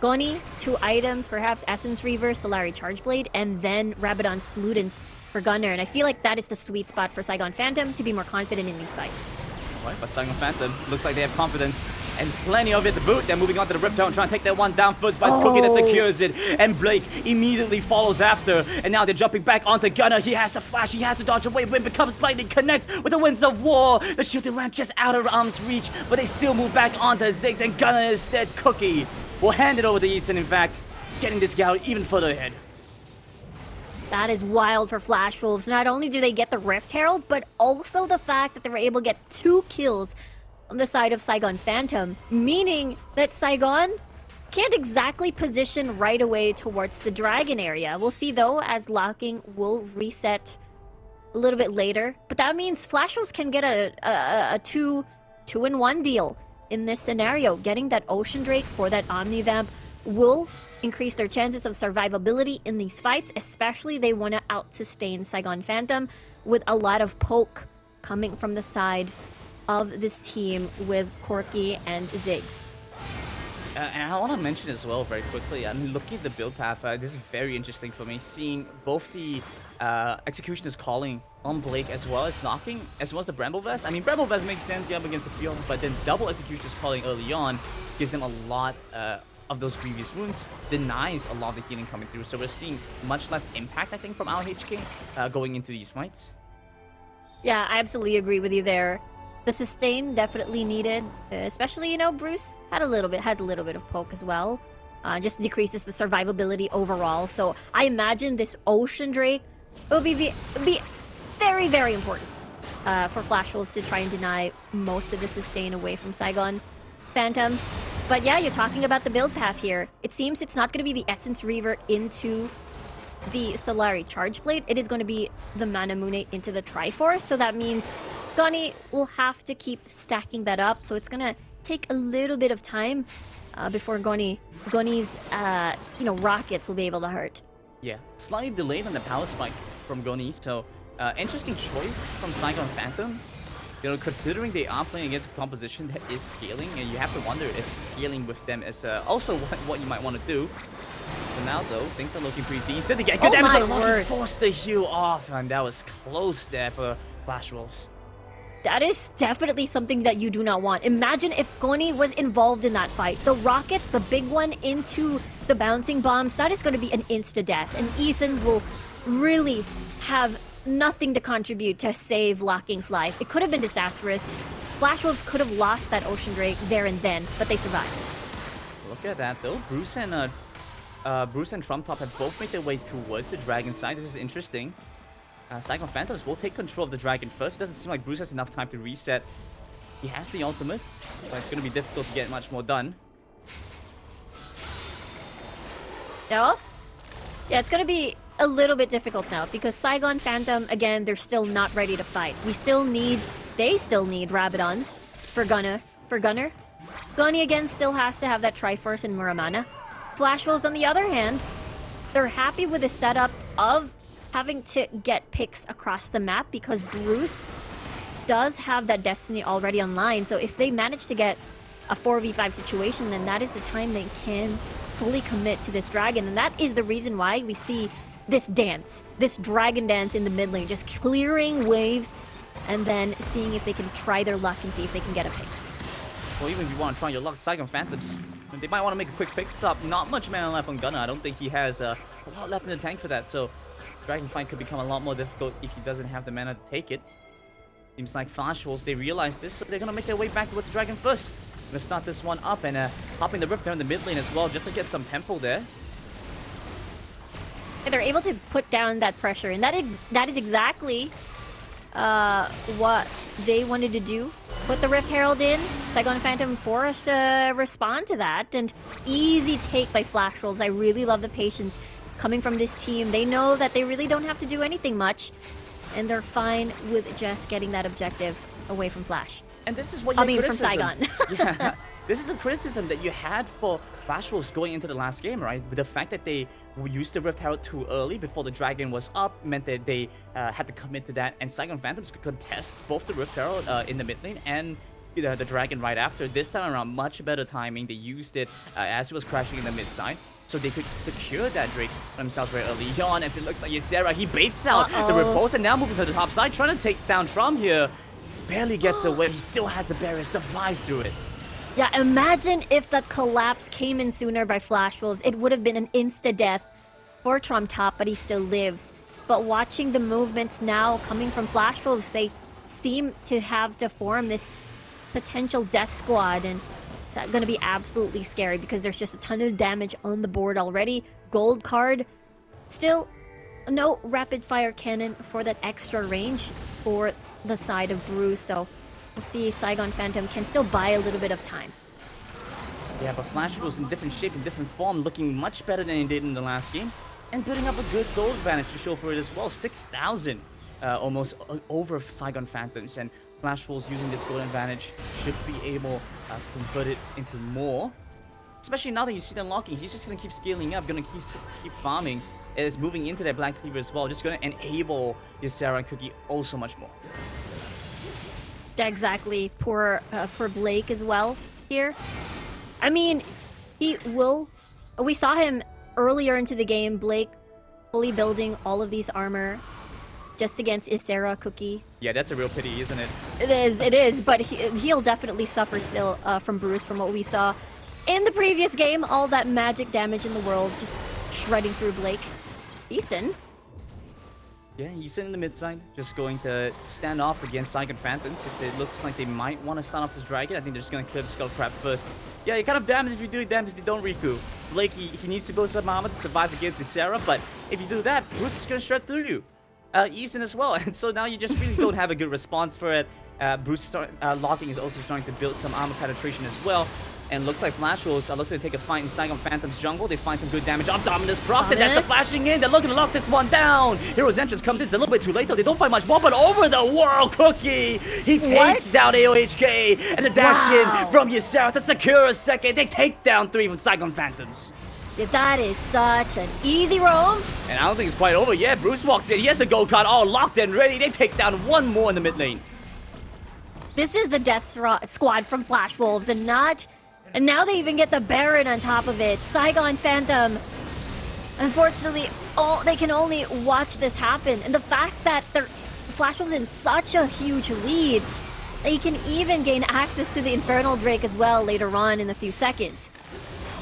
Goni, 2 items, perhaps Essence Reaver, Solari Chargeblade, and then Rabadon's Ludens for Gunner. And I feel like that is the sweet spot for Saigon Phantom to be more confident in these fights. Alright, but Saigon Phantom looks like they have confidence and plenty of it to boot. They're moving on to the Rift Tower and trying to take that one down first by Cookie that secures it. And Blake immediately follows after. And now they're jumping back onto Gunner. He has to flash, he has to dodge away. Wind becomes lightning, connects with the Winds of War. The shooting ramp just out of arm's reach, but they still move back onto Ziggs, and Gunner is dead. Cookie will hand it over to Easton, in fact, getting this guy even further ahead. That is wild for Flash Wolves. Not only do they get the Rift Herald, but also the fact that they were able to get 2 kills on the side of Saigon Phantom, meaning that Saigon can't exactly position right away towards the Dragon area. We'll see though, as locking will reset a little bit later. But that means Flash Wolves can get a 2-in-1 deal in this scenario. Getting that Ocean Drake for that Omnivamp will increase their chances of survivability in these fights, especially they want to out-sustain Saigon Phantom with a lot of poke coming from the side of this team with Corki and Ziggs. And I want to mention as well very quickly, I mean, looking at the build path, this is very interesting for me, seeing both the Executioner's calling on Blake as well as knocking, as well as the Bramble Vest. I mean, Bramble Vest makes sense, up against a few, but then double Executioner's calling early on gives them a lot of those previous wounds, denies a lot of the healing coming through. So we're seeing much less impact, I think, from our HK going into these fights. Yeah, I absolutely agree with you there. The sustain definitely needed, especially, you know, Bruce has a little bit of poke as well. Just decreases the survivability overall. So I imagine this Ocean Drake will be very, very important for Flash Wolves to try and deny most of the sustain away from Saigon Phantom. But yeah, you're talking about the build path here. It seems it's not going to be the Essence Reaver into the Solari Chargeblade. It is going to be the Manamune into the Triforce. So that means Goni will have to keep stacking that up. So it's going to take a little bit of time before Goni's rockets will be able to hurt. Yeah, slightly delayed on the power spike from Goni. So interesting choice from Saigon Phantom. You know, considering they are playing against a composition that is scaling, and you have to wonder if scaling with them is also what you might want to do. For now, though, things are looking pretty decent. They get good damage on Loki, forced the heal off, and that was close there for Flash Wolves. That is definitely something that you do not want. Imagine if Goni was involved in that fight. The rockets, the big one into the bouncing bombs, that is going to be an insta-death, and Eason will really have nothing to contribute to save Locking's life. It could have been disastrous. Flash Wolves could have lost that Ocean Drake there and then, but they survived. Look at that, though. Bruce and Trump Top have both made their way towards the dragon side. This is interesting. Saigon Phantoms will take control of the dragon first. It doesn't seem like Bruce has enough time to reset. He has the ultimate, but it's going to be difficult to get much more done. No? Yeah, it's going to be a little bit difficult now because Saigon Phantom, again, they're still not ready to fight. They still need Rabadons for Gunner. Gunny again still has to have that Triforce and Muramana. Flash Wolves, on the other hand, they're happy with the setup of having to get picks across the map because Bruce does have that Destiny already online. So if they manage to get a 4v5 situation, then that is the time they can fully commit to this dragon. And that is the reason why we see this dance, this dragon dance in the mid lane, just clearing waves and then seeing if they can try their luck and see if they can get a pick. Well, even if you want to try your luck, Saigon Phantoms, they might want to make a quick pick stop. Not much mana left on Gunner. I don't think he has a lot left in the tank for that. So Dragon Fight could become a lot more difficult if he doesn't have the mana to take it. Seems like Flash Wolves, they realize this, so they're going to make their way back towards the Dragon first. Gonna start this one up and hopping the Rift there in the mid lane as well, just to get some tempo there. And they're able to put down that pressure, and that is exactly what they wanted to do. Put the Rift Herald in, Saigon Phantom forced to respond to that, and easy take by Flash Wolves. I really love the patience coming from this team. They know that they really don't have to do anything much, and they're fine with just getting that objective away from Flash. And this is what from Saigon. Yeah, this is the criticism that you had for Flash Wolves going into the last game, right? With the fact that they used the Rift Herald too early before the Dragon was up meant that they had to commit to that, and Saigon Phantoms could contest both the Rift Herald in the mid lane and the Dragon right after. This time around, much better timing. They used it as it was crashing in the mid side, so they could secure that Drake for themselves very early on. As it looks like Ysera, he baits out the repulse and now moving to the top side, trying to take down Trum here. Barely gets away. He still has the barrier, survives through it. Yeah, imagine if the collapse came in sooner by Flash Wolves. It would have been an insta-death for Trum top, but he still lives. But watching the movements now coming from Flash Wolves, they seem to have to form this potential death squad, and it's going to be absolutely scary because there's just a ton of damage on the board already. Gold card, still no rapid fire cannon for that extra range for the side of Bruce, so we'll see Saigon Phantom can still buy a little bit of time. Yeah, but Flash was in different shape, in different form, looking much better than he did in the last game, and building up a good gold advantage to show for it as well. 6,000 almost over Saigon Phantoms, and Flash Wolves using this gold advantage should be able to convert it into more. Especially now that you see the unlocking, he's just going to keep scaling up, going to keep farming. Is moving into that Black Cleaver as well, just going to enable Ysera and Cookie oh so much more. Exactly, for Blake as well here. I mean, he will. We saw him earlier into the game, Blake fully building all of these armor just against Ysera, Cookie. Yeah, that's a real pity, isn't it? It is, but he'll definitely suffer still from Bruce from what we saw in the previous game. All that magic damage in the world, just shredding through Blake. Eason. Yeah, Eason in the mid side, just going to stand off against Saigon Phantoms. Just, it looks like they might want to start off this Dragon. I think they're just going to clear the Skull Crab first. Yeah, you're kind of damned if you do, damned if you don't, Riku. Blake, he needs to build some armor to survive against Ysera, but if you do that, Bruce is going to shred through you. Eason as well, and so now you just really don't have a good response for it. Bruce locking is also starting to build some armor penetration as well. And looks like Flash Wolves are looking to take a fight in Saigon Phantom's jungle. They find some good damage on Dominus proc, and that's the flashing in. They're looking to lock this one down. Hero's entrance comes in. It's a little bit too late, though. They don't find much more, but over the world, Cookie! He takes down AOHK, and the dash in from Ysera to secure a second. They take down 3 from Saigon Phantoms. Yeah, that is such an easy roam. And I don't think it's quite over yet. Bruce walks in. He has the gold card all locked and ready. They take down 1 more in the mid lane. This is the death squad from Flash Wolves, and now they even get the Baron on top of it. Saigon Phantom, unfortunately, they can only watch this happen. And the fact that Flash Wolves in such a huge lead, they can even gain access to the Infernal Drake as well later on in a few seconds.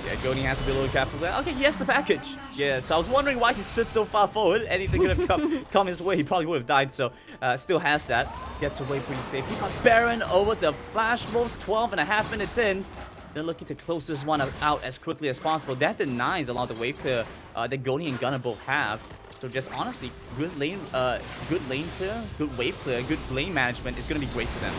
Yeah, Goni has to be a little careful there. Okay, he has the package. Yeah, so I was wondering why he stood so far forward. Anything could have come his way, he probably would have died. So, still has that. Gets away pretty safe. He got Baron over to Flash Wolves, 12.5 minutes in. They're looking to close this one out as quickly as possible. That denies a lot of the wave clear that Goni and Gunner both have. So just honestly, good lane clear, good wave clear, good lane management is going to be great for them.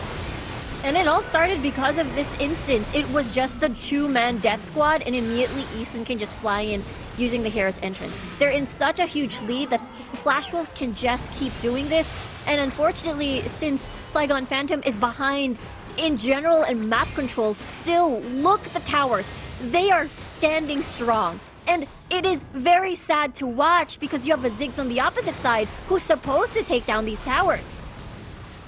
And it all started because of this instance. It was just the two-man death squad, and immediately Eason can just fly in using the hero's entrance. They're in such a huge lead that Flash Wolves can just keep doing this. And unfortunately, since Saigon Phantom is behind in general and map control, still look at the towers. They are standing strong. And it is very sad to watch because you have a Ziggs on the opposite side who's supposed to take down these towers.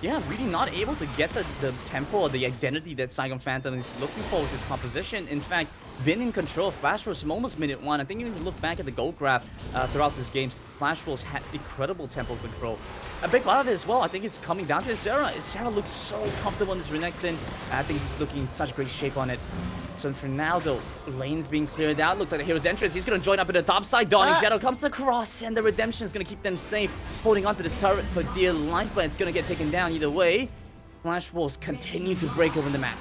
Yeah, really not able to get the tempo or the identity that Saigon Phantom is looking for with this composition. In fact, been in control of Flash Wolves from almost minute one. I think even if you look back at the gold graph throughout this game, Flash Wolves had incredible tempo control. A big part of it as well, I think it's coming down to Isera. Isera looks so comfortable in this Renekton. I think he's looking in such great shape on it. So for now, though, lane's being cleared out. Looks like the hero's entrance. He's going to join up in the top side. Dawning Shadow comes across, and the redemption is going to keep them safe. Holding onto this turret for dear life, but it's going to get taken down either way. Flash Wolves continue to break over the map.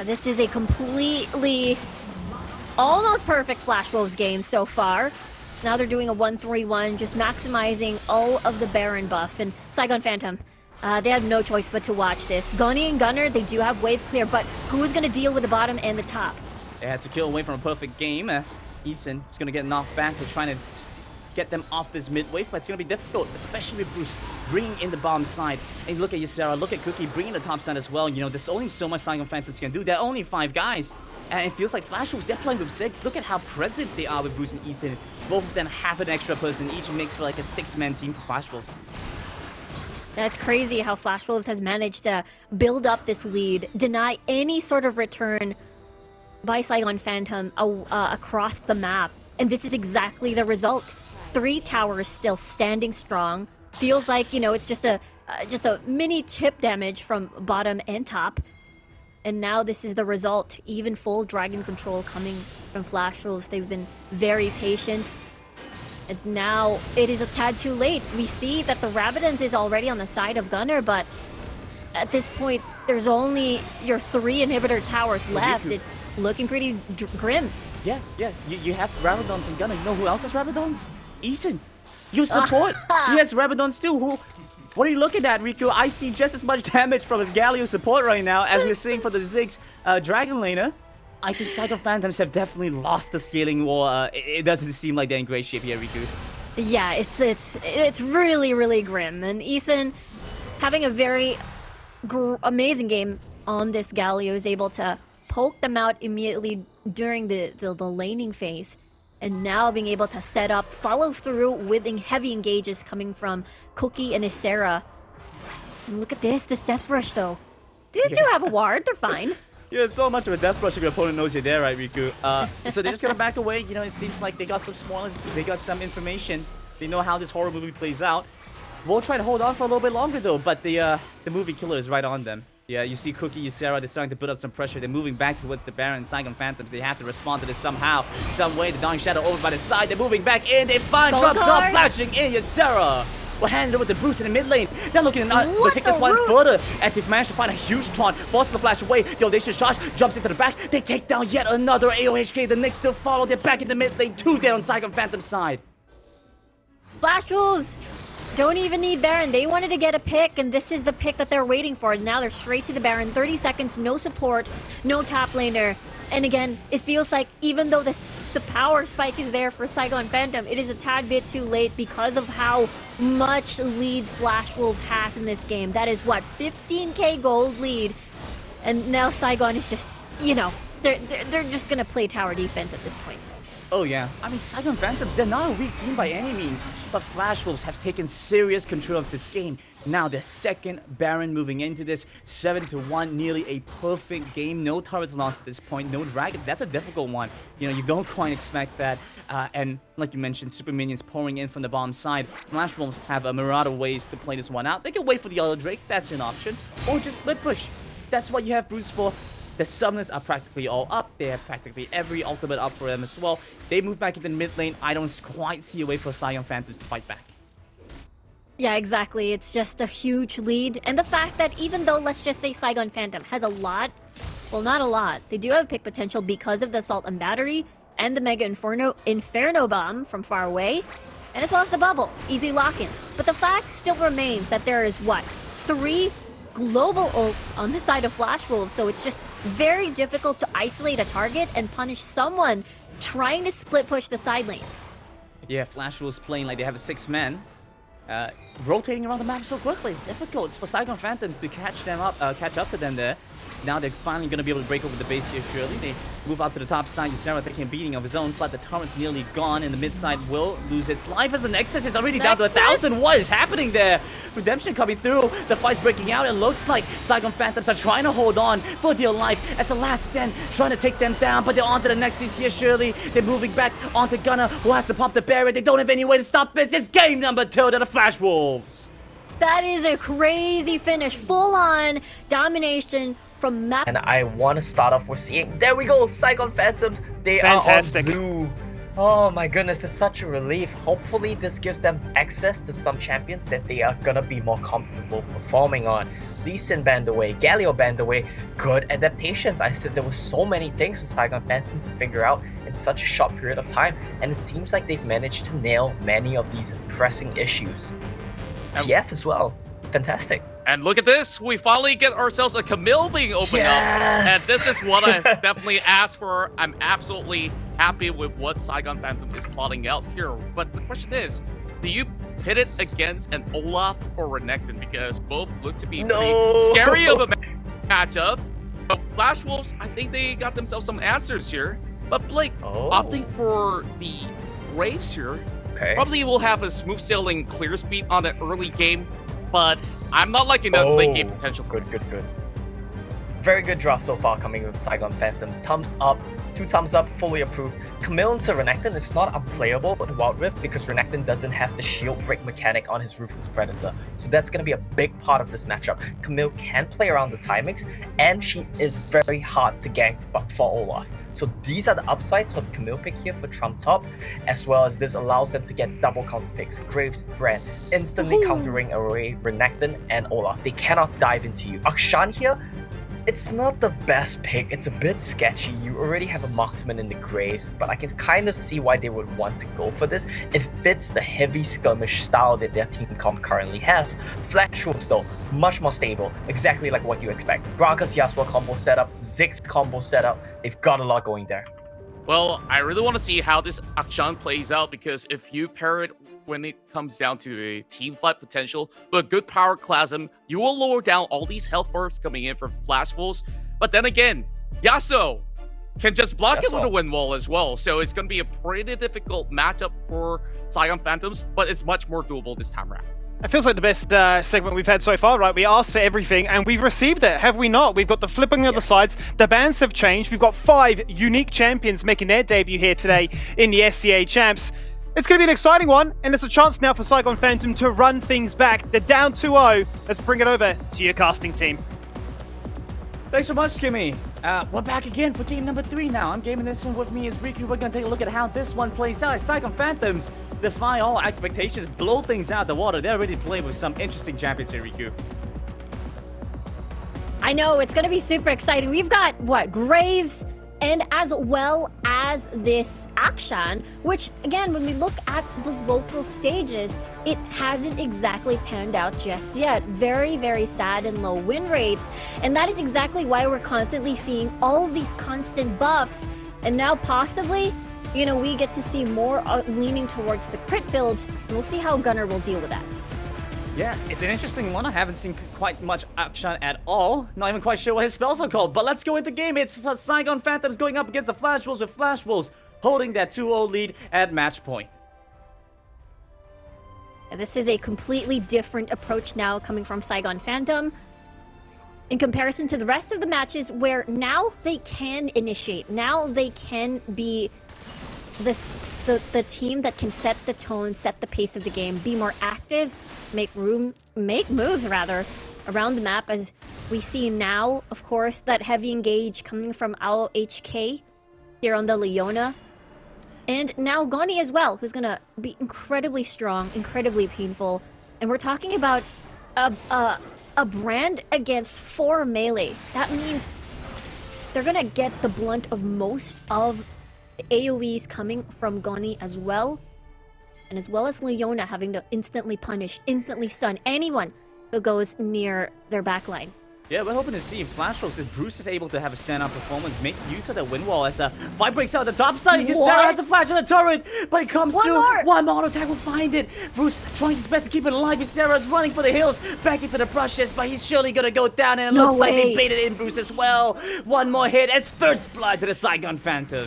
This is a completely, almost perfect Flash Wolves game so far. Now they're doing a 1-3-1, just maximizing all of the Baron buff. And Saigon Phantom, they have no choice but to watch this. Gunny and Gunner, they do have wave clear, but who's going to deal with the bottom and the top? They had to kill away from a perfect game. Eason is going to get knocked back. They're trying to get them off this mid wave, but it's going to be difficult, especially with Bruce bringing in the bottom side. And look at Ysera, look at Cookie bringing the top side as well. You know, there's only so much Saigon Phantoms can do. There are only 5 guys. And it feels like Flash Wolves, they're playing with 6. Look at how present they are with Bruce and Eason. Both of them have an extra person. Each makes for like a 6-man team for Flash Wolves. That's crazy how Flash Wolves has managed to build up this lead, deny any sort of return by Saigon Phantom across the map. And this is exactly the result. 3 towers still standing strong. Feels like, you know, it's just a mini chip damage from bottom and top. And now this is the result. Even full dragon control coming from Flash Wolves. They've been very patient. And now it is a tad too late. We see that the Rabadons is already on the side of Gunner, but at this point, there's only your 3 inhibitor towers left. It's looking pretty grim. Yeah. You have Rabadons and Gunner. You know who else has Rabadons? Eason. You support. He has Rabadons too. What are you looking at, Riku? I see just as much damage from his Galio support right now as we're seeing for the Ziggs Dragon Laner. I think Saigon Phantoms have definitely lost the scaling war. It doesn't seem like they're in great shape here, Riku. Yeah, it's really, really grim. And Eason, having a very amazing game on this Galio, is able to poke them out immediately during the laning phase. And now being able to set up, follow through with heavy engages coming from Cookie and Isera. And look at this Death Brush though. Dudes do have a ward, they're fine. Yeah, it's so much of a death brush if your opponent knows you're there, right, Riku? So they're just gonna back away. You know, it seems like they got some spoilers, they got some information. They know how this horror movie plays out. We'll try to hold on for a little bit longer though, but the movie killer is right on them. Yeah, you see Cookie, Ysera, they're starting to build up some pressure. They're moving back towards the Baron. Saigon Phantoms, they have to respond to this somehow, some way. The Dawning Shadow over by the side. They're moving back in. They find drop flashing in. Ysera will hand it over to Bruce in the mid lane. They're looking to take this one further as they've managed to find a huge taunt. Forces the flash away. The Audacious Charge jumps into the back. They take down yet another AOHK. The Knicks still follow. They're back in the mid lane. 2 dead on Saigon Phantom's side. Flash Wolves don't even need Baron. They wanted to get a pick, and this is the pick that they're waiting for. Now they're straight to the Baron. 30 seconds, no support, no top laner. And again, it feels like even though the power spike is there for Saigon Phantom, it is a tad bit too late because of how much lead Flash Wolves has in this game. That is what, 15k gold lead. And now Saigon is just, you know, they're just gonna play tower defense at this point. Oh yeah, I mean Saigon Phantoms, they're not a weak team by any means, but Flash Wolves have taken serious control of this game. Now their second Baron moving into this, 7-1, nearly a perfect game. No turrets lost at this point, no dragons. That's a difficult one. You know, you don't quite expect that. And like you mentioned, super minions pouring in from the bottom side. Flash Wolves have a myriad of ways to play this one out. They can wait for the other Drake, that's an option, or just split push. That's what you have Bruce for. The summoners are practically all up. They have practically every ultimate up for them as well. They move back into the mid lane. I don't quite see a way for Saigon Phantoms to fight back. Yeah, exactly. It's just a huge lead. And the fact that even though, let's just say Saigon Phantom has a lot, well, not a lot. They do have pick potential because of the Assault and Battery and the Mega Inferno Bomb from far away, and as well as the Bubble. Easy lock-in. But the fact still remains that there is, what, 3 global ults on the side of Flash Wolves, so it's just very difficult to isolate a target and punish someone trying to split push the side lanes. Yeah, Flash Wolves playing like they have a 6-man. Rotating around the map so quickly. It's difficult. It's for Saigon Phantoms to catch up to them there. Now they're finally going to be able to break over the base here, surely. They move up to the top side. Ysera taking a beating of his own, but the torrent's nearly gone, and the mid side will lose its life as the Nexus is already down to 1,000. What is happening there? Redemption coming through. The fight's breaking out. It looks like Saigon Phantoms are trying to hold on for dear life as the last stand, trying to take them down, but they're onto the Nexus here, surely. They're moving back onto Gunner, who has to pop the barrier. They don't have any way to stop this. It's game number 2 to the Flash Wolves. That is a crazy finish. Full-on domination from map. And I want to start off with seeing, there we go, Saigon Phantoms. They Fantastic. are on blue. Oh my goodness, it's such a relief. Hopefully this gives them access to some champions that they are gonna be more comfortable performing on. Lee Sin banned away, Galio banned away, good adaptations. I said there were so many things for Saigon Phantom to figure out in such a short period of time, and it seems like they've managed to nail many of these pressing issues. TF as well, fantastic. And look at this, we finally get ourselves a Camille being opened up. And this is what I definitely asked for. I'm absolutely happy with what Saigon Phantom is plotting out here. But the question is, do you pit it against an Olaf or Renekton? Because both look to be pretty scary of a matchup. But Flash Wolves, I think they got themselves some answers here. But Blake, opting for the Graves here, probably will have a smooth sailing clear speed on the early game. But I'm not liking the late game potential. Good. Very good draft so far coming with Saigon Phantoms. Thumbs up, 2 thumbs up, fully approved. Camille into Renekton is not unplayable in Wild Rift because Renekton doesn't have the shield break mechanic on his Ruthless Predator. So that's going to be a big part of this matchup. Camille can play around the timings, and she is very hard to gank for Olaf. So these are the upsides for the Camille pick here for Trump Top, as well as this allows them to get double counter picks. Graves, Brand, instantly countering away Renekton and Olaf. They cannot dive into you. Akshan here, it's not the best pick. It's a bit sketchy. You already have a marksman in the Graves, but I can kind of see why they would want to go for this. It fits the heavy skirmish style that their team comp currently has. Flash Wolves though, much more stable, exactly like what you expect. Grankas Yasuo combo setup, Ziggs combo setup, they've got a lot going there. Well, I really want to see how this Akshan plays out, because if you pair it when it comes down to a team fight potential, but a good power chasm, you will lower down all these health bars coming in from Flash Wolves. But then again, Yasuo can just block it with a wind wall as well. So it's going to be a pretty difficult matchup for Saigon Phantoms, but it's much more doable this time around. It feels like the best segment we've had so far, right? We asked for everything and we've received it, have we not? We've got the flipping of the sides, the bans have changed, we've got 5 unique champions making their debut here today in the SCA Champs. It's going to be an exciting one, and it's a chance now for Saigon Phantom to run things back. They're down 2-0. Let's bring it over to your casting team. Thanks so much, Skimmy. We're back again for game number 3 now. I'm gaming this one with me as Riku. We're going to take a look at how this one plays out. Saigon Phantoms defy all expectations, blow things out the water. They're ready to play with some interesting champions here, Riku. I know, it's going to be super exciting. We've got, Graves, and as well as this Akshan, which, again, when we look at the local stages, it hasn't exactly panned out just yet. Very, very sad and low win rates. And that is exactly why we're constantly seeing all of these constant buffs. And now possibly, we get to see more leaning towards the crit builds. And we'll see how Gunner will deal with that. Yeah, it's an interesting one. I haven't seen quite much Akshan at all. Not even quite sure what his spells are called. But let's go into game. It's Saigon Phantoms going up against the Flash Wolves, with Flash Wolves holding that 2-0 lead at match point. This is a completely different approach now coming from Saigon Phantom, in comparison to the rest of the matches, where now they can initiate. Now they can be the team that can set the tone, set the pace of the game, be more active, make moves around the map, as we see now, of course, that heavy engage coming from LHK here on the Leona. And now Goni as well, who's gonna be incredibly strong, incredibly painful. And we're talking about a brand against 4 melee. That means they're gonna get the blunt of most of the AoEs coming from Goni as well. And as well as Leona having to instantly punish, instantly stun anyone who goes near their backline. Yeah, we're hoping to see Flash Wolves if Bruce is able to have a stand-up performance, make use of that wind wall as a fight breaks out at the top side. Sarah has a flash on the turret, but it comes through. One more auto attack will find it. Bruce trying his best to keep it alive. Sarah's running for the hills, back into the brushes, but he's surely gonna go down, and it looks like they baited in Bruce as well. One more hit as first blood to the Saigon Phantom.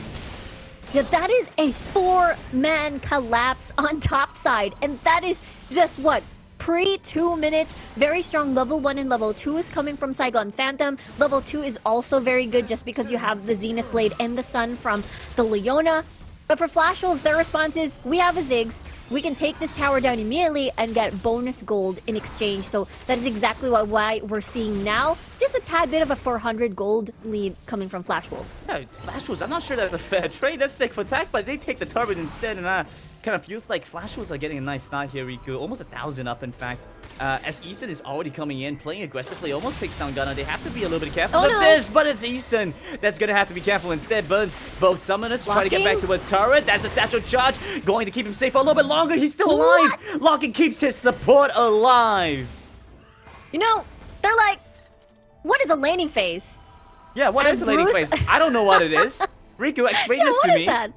Yeah, that is a 4-man collapse on top side, and that is just what? Pre-2 minutes, very strong level 1 and level 2 is coming from Saigon Phantom. Level 2 is also very good just because you have the Zenith Blade and the Sun from the Leona. But for Flash Wolves, their response is, we have a Ziggs, we can take this tower down immediately and get bonus gold in exchange. So that is exactly why we're seeing now just a tad bit of a 400 gold lead coming from Flash Wolves. Yeah, Flash Wolves, I'm not sure that's a fair trade. That's stick for attack, but they take the turret instead, and kind of feels like Flash Wolves are getting a nice start here, Riku. Almost 1,000 up, in fact. As Eason is already coming in, playing aggressively, almost takes down Gunnar. They have to be a little bit careful with this, but it's Eason that's going to have to be careful instead. Burns both summoners, trying to get back towards turret. That's a satchel charge, going to keep him safe for a little bit longer. He's still alive. Locking keeps his support alive. You know, they're like, what is a laning phase? Yeah, what is a laning phase? I don't know what it is. Riku, explain this to me. What is that?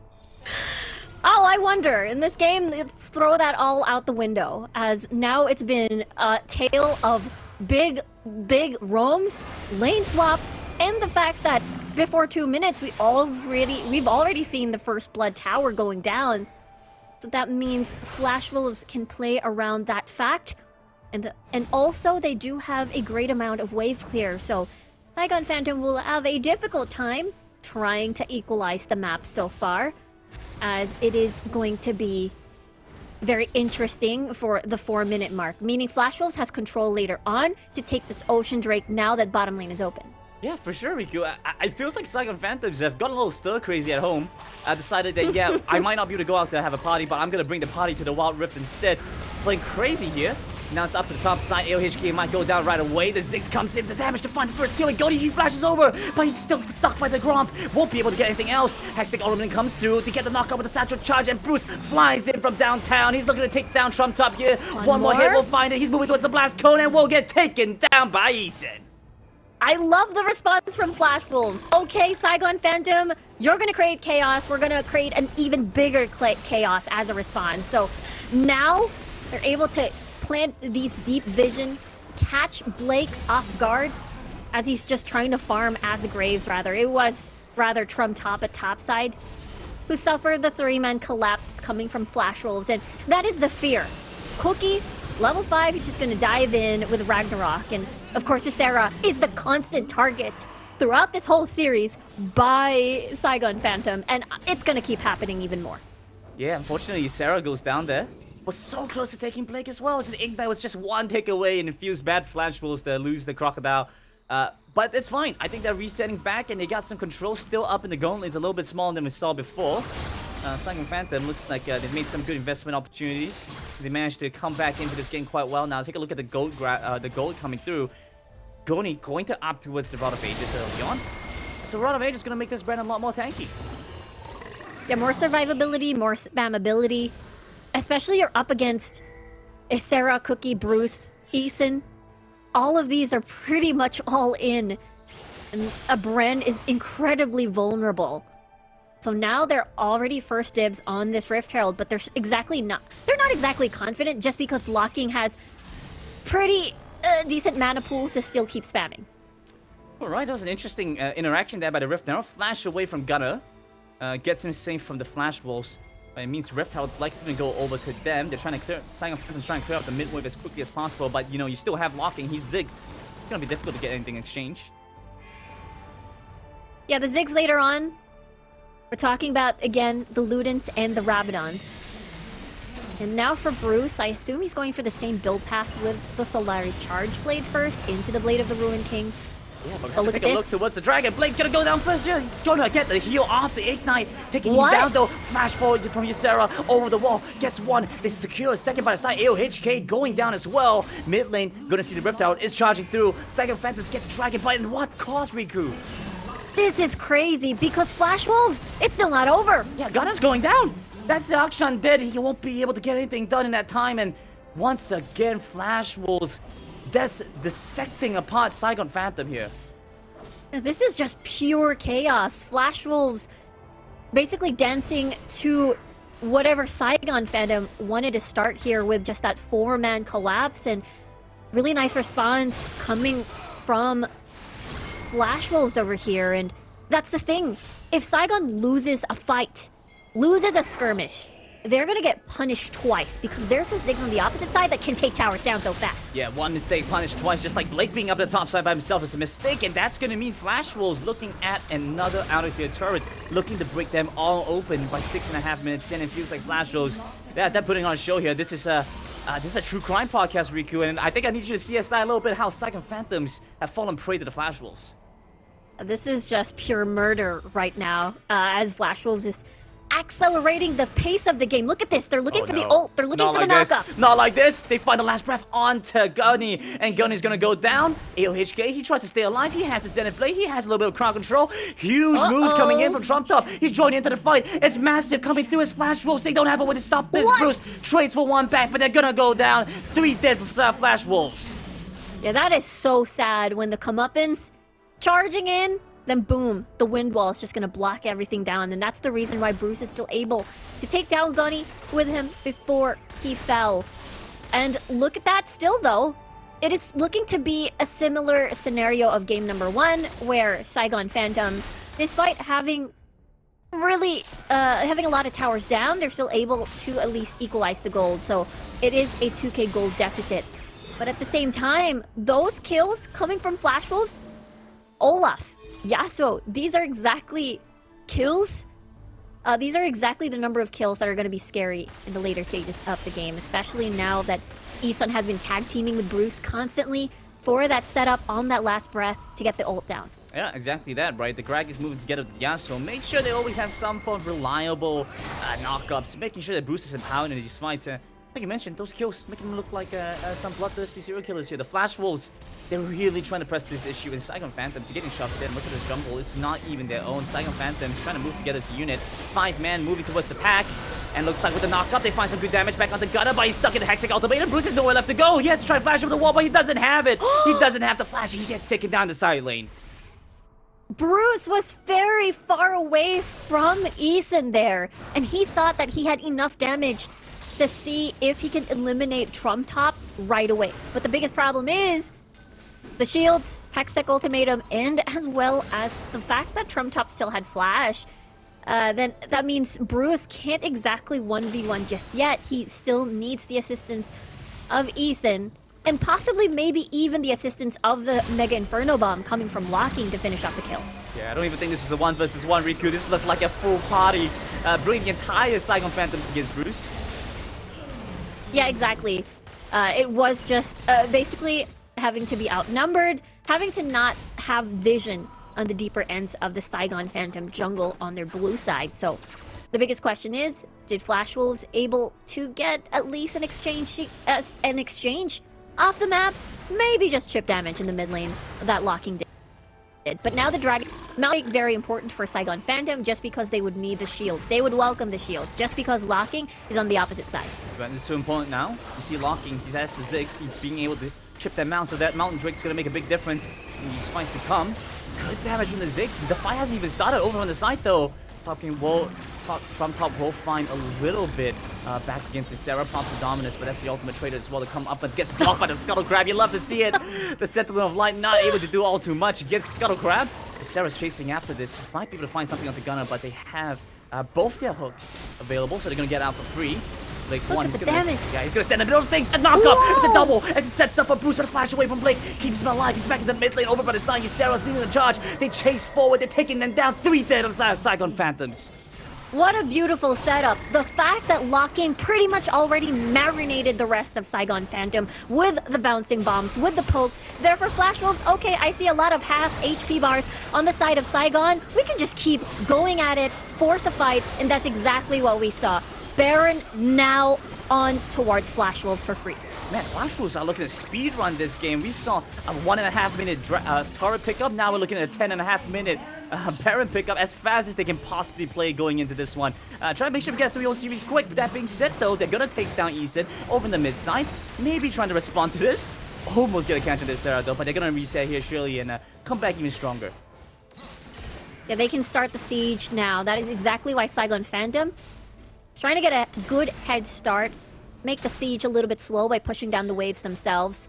Oh, I wonder. In this game, let's throw that all out the window, as now it's been a tale of big roams, lane swaps, and the fact that before 2 minutes, we've already seen the first blood tower going down. So that means Flash Wolves can play around that fact, and also they do have a great amount of wave clear. So Saigon Phantom will have a difficult time trying to equalize the map so far, as it is going to be very interesting for the 4-minute mark, meaning Flash Wolves has control later on to take this Ocean Drake now that bottom lane is open. Yeah, for sure, Riku. I feels like Saigon Phantoms have got a little stir crazy at home. Decided that, yeah, I might not be able to go out to have a party, but I'm going to bring the party to the Wild Rift instead. Playing crazy here. Now it's up to the top side. AOHK might go down right away. The Ziggs comes in. The damage to find the first kill. And Goldie flashes over, but he's still stuck by the Gromp. Won't be able to get anything else. Hextech Ornament comes through to get the knockout with the satchel charge, and Bruce flies in from downtown. He's looking to take down Trump Top here. One more hit will find it. He's moving towards the blast cone and will get taken down by Eason. I love the response from Flash Wolves. Okay, Saigon Phantom, you're gonna create chaos. We're gonna create an even bigger chaos as a response. So now they're able to plant these deep vision, catch Blake off guard as he's just trying to farm as a Graves, rather. It was rather Trump Top at top side who suffered the 3-man collapse coming from Flash Wolves, and that is the fear. Cookie, level 5, he's just gonna dive in with Ragnarok, and of course Sarah is the constant target throughout this whole series by Saigon Phantom, and it's gonna keep happening even more. Yeah, unfortunately Sarah goes down there. Was so close to taking Blake as well. Just Ignite was just one take away, and it feels bad Flash Wolves to lose the Crocodile. But it's fine. I think they're resetting back, and they got some control still up in the gauntlets, a little bit smaller than we saw before. Saigon Phantom looks like they've made some good investment opportunities. They managed to come back into this game quite well. Now take a look at the gold coming through. Goni going to opt towards the Rod of Ages early on. So Rod of Ages is going to make this brand a lot more tanky. Yeah, more survivability, more spammability. Especially you're up against Sarah, Cookie, Bruce, Eason. All of these are pretty much all in. And a brand is incredibly vulnerable. So now they're already first dibs on this Rift Herald, but they're not exactly confident just because Locking has pretty decent mana pool to still keep spamming. Alright, that was an interesting interaction there by the Rift. Now flash away from Gunnar. Gets him safe from the Flash Wolves. It means Rift Herald's likely to go over to them. They're trying to clear, Saigon Phantom's trying to clear out the mid wave as quickly as possible, but you know, you still have Locking, he's Ziggs. It's gonna be difficult to get anything in exchange. Yeah, the Ziggs later on. We're talking about, again, the Ludens and the Rabadons. And now for Bruce, I assume he's going for the same build path with the Solari Charge Blade first into the Blade of the Ruined King. Yeah, but look at this. Look towards the dragon. Blake's gonna go down first here. He's gonna get the heal off the Ignite. Taking him down though. Flash forward from Ysera over the wall. Gets one. It's secure. Second by the side. AOHK going down as well. Mid lane. Gonna see the Rift Herald is charging through. Saigon Phantoms get the dragon bite. And what cost, Riku? This is crazy because Flash Wolves, it's still not over. Yeah, Gunnar's going down. That's the Akshan dead. He won't be able to get anything done in that time. And once again, Flash Wolves dissecting apart Saigon Phantom here. This is just pure chaos. Flash Wolves basically dancing to whatever Saigon Phantom wanted to start here with just that 4-man collapse, and really nice response coming from Flash Wolves over here. And that's the thing. If Saigon loses a fight, loses a skirmish, they're gonna get punished twice because there's a Ziggs on the opposite side that can take towers down so fast. Yeah, one mistake punished twice, just like Blake being up the top side by himself is a mistake, and that's gonna mean Flash Wolves looking at another out-of-here turret, looking to break them all open by 6.5 minutes in. It feels like Flash Wolves, they're putting on a show here. This is a true crime podcast, Riku, and I think I need you to CSI a little bit how Saigon Phantoms have fallen prey to the Flash Wolves. This is just pure murder right now, as Flash Wolves is accelerating the pace of the game. Look at this. They're looking for the ult. They're looking for the knockup. Not like this. They find the last breath onto Gunny, and Gunny's gonna go down. AOHK, he tries to stay alive. He has the Zenith Blade. He has a little bit of crowd control. Huge moves coming in from Trump Top. He's joining into the fight. It's massive coming through his Flash Wolves. They don't have a way to stop this. What? Bruce trades for one back, but they're gonna go down. 3 dead for Flash Wolves. Yeah, that is so sad when the comeuppance charging in, then boom, the wind wall is just gonna block everything down, and that's the reason why Bruce is still able to take down Gunny with him before he fell. And look at that still though. It is looking to be a similar scenario of game number 1, where Saigon Phantom, despite having having a lot of towers down, they're still able to at least equalize the gold. So it is a 2k gold deficit. But at the same time, those kills coming from Flash Wolves, Olaf, Yasuo, these are exactly kills. These are exactly the number of kills that are going to be scary in the later stages of the game, especially now that Isun has been tag teaming with Bruce constantly for that setup on that last breath to get the ult down. Yeah, exactly that, right? The Greg is moving together with Yasuo. Make sure they always have some form of reliable knockups, making sure that Bruce is empowered in these fights. Like you mentioned, those kills making them look like some bloodthirsty serial killers here. The Flash Wolves, they're really trying to press this issue, and Saigon Phantoms are getting shoved in. Look at this jungle, it's not even their own. Saigon Phantoms trying to move together as a unit. 5-man moving towards the pack, and looks like with the knockup, they find some good damage back on the Gunner, but he's stuck in the Hextech ultimate. Bruce has nowhere left to go. He has to try to flash over the wall, but he doesn't have it. He doesn't have the flash. He gets taken down the side lane. Bruce was very far away from Isun there, and he thought that he had enough damage to see if he can eliminate Trump Top right away. But the biggest problem is the shields, Hextech ultimatum, and as well as the fact that Trump Top still had flash. Then that means Bruce can't exactly 1v1 just yet. He still needs the assistance of Isun, and possibly maybe even the assistance of the Mega Inferno Bomb coming from Locking to finish off the kill. Yeah, I don't even think this was a 1 versus 1, Riku. This looked like a full party, bringing the entire Saigon Phantoms against Bruce. Yeah, exactly. It was just basically having to be outnumbered, having to not have vision on the deeper ends of the Saigon Phantom jungle on their blue side. So the biggest question is, did Flash Wolves able to get at least an exchange off the map? Maybe just chip damage in the mid lane that Locking did. But now the Dragon might be very important for Saigon Phantom just because they would need the shield. They would welcome the shield just because Locking is on the opposite side. But it's so important now. You see Locking, he's asked the Ziggs, he's being able to chip them out, so that Mountain Drake's gonna make a big difference in these fights to come. Good damage from the Ziggs. The fight hasn't even started over on the side though. Trump Top will find a little bit back against the Sarah, prompts the dominance, but that's the ultimate trader as well to come up and gets blocked by the Scuttle Crab. You love to see it. The Sentinel of Light not able to do all too much against Scuttle Crab. Sarah's chasing after this. Might be able to find something on the Gunner, but they have both their hooks available, so they're gonna get out for free. Blake Look at the damage. Yeah, he's gonna stand in the middle of things. A knockup. It's a double. And it sets up for Bruce with a flash away from Blake. Keeps him alive. He's back in the mid lane over by the side. Sarah's leading the charge. They chase forward. They're taking them down. 3 dead on the side of Saigon Phantoms. What a beautiful setup. The fact that Locking pretty much already marinated the rest of Saigon Phantom with the bouncing bombs, with the pokes. Therefore, Flash Wolves, okay, I see a lot of half HP bars on the side of Saigon. We can just keep going at it, force a fight, and that's exactly what we saw. Baron now on towards Flash Wolves for free. Man, Flash Wolves are looking to speedrun this game. We saw a 1.5 minute turret pickup. Now we're looking at a 10.5 minute Baron pickup as fast as they can possibly play going into this one. Try to make sure we get a 3-0 series quick. But that being said, though, they're going to take down Isun over in the mid side. Maybe trying to respond to this. almost get a catch on this Sarah though, but they're gonna reset here surely and come back even stronger. Yeah, they can start the siege now. That is exactly why Saigon Phantom is trying to get a good head start, make the siege a little bit slow by pushing down the waves themselves.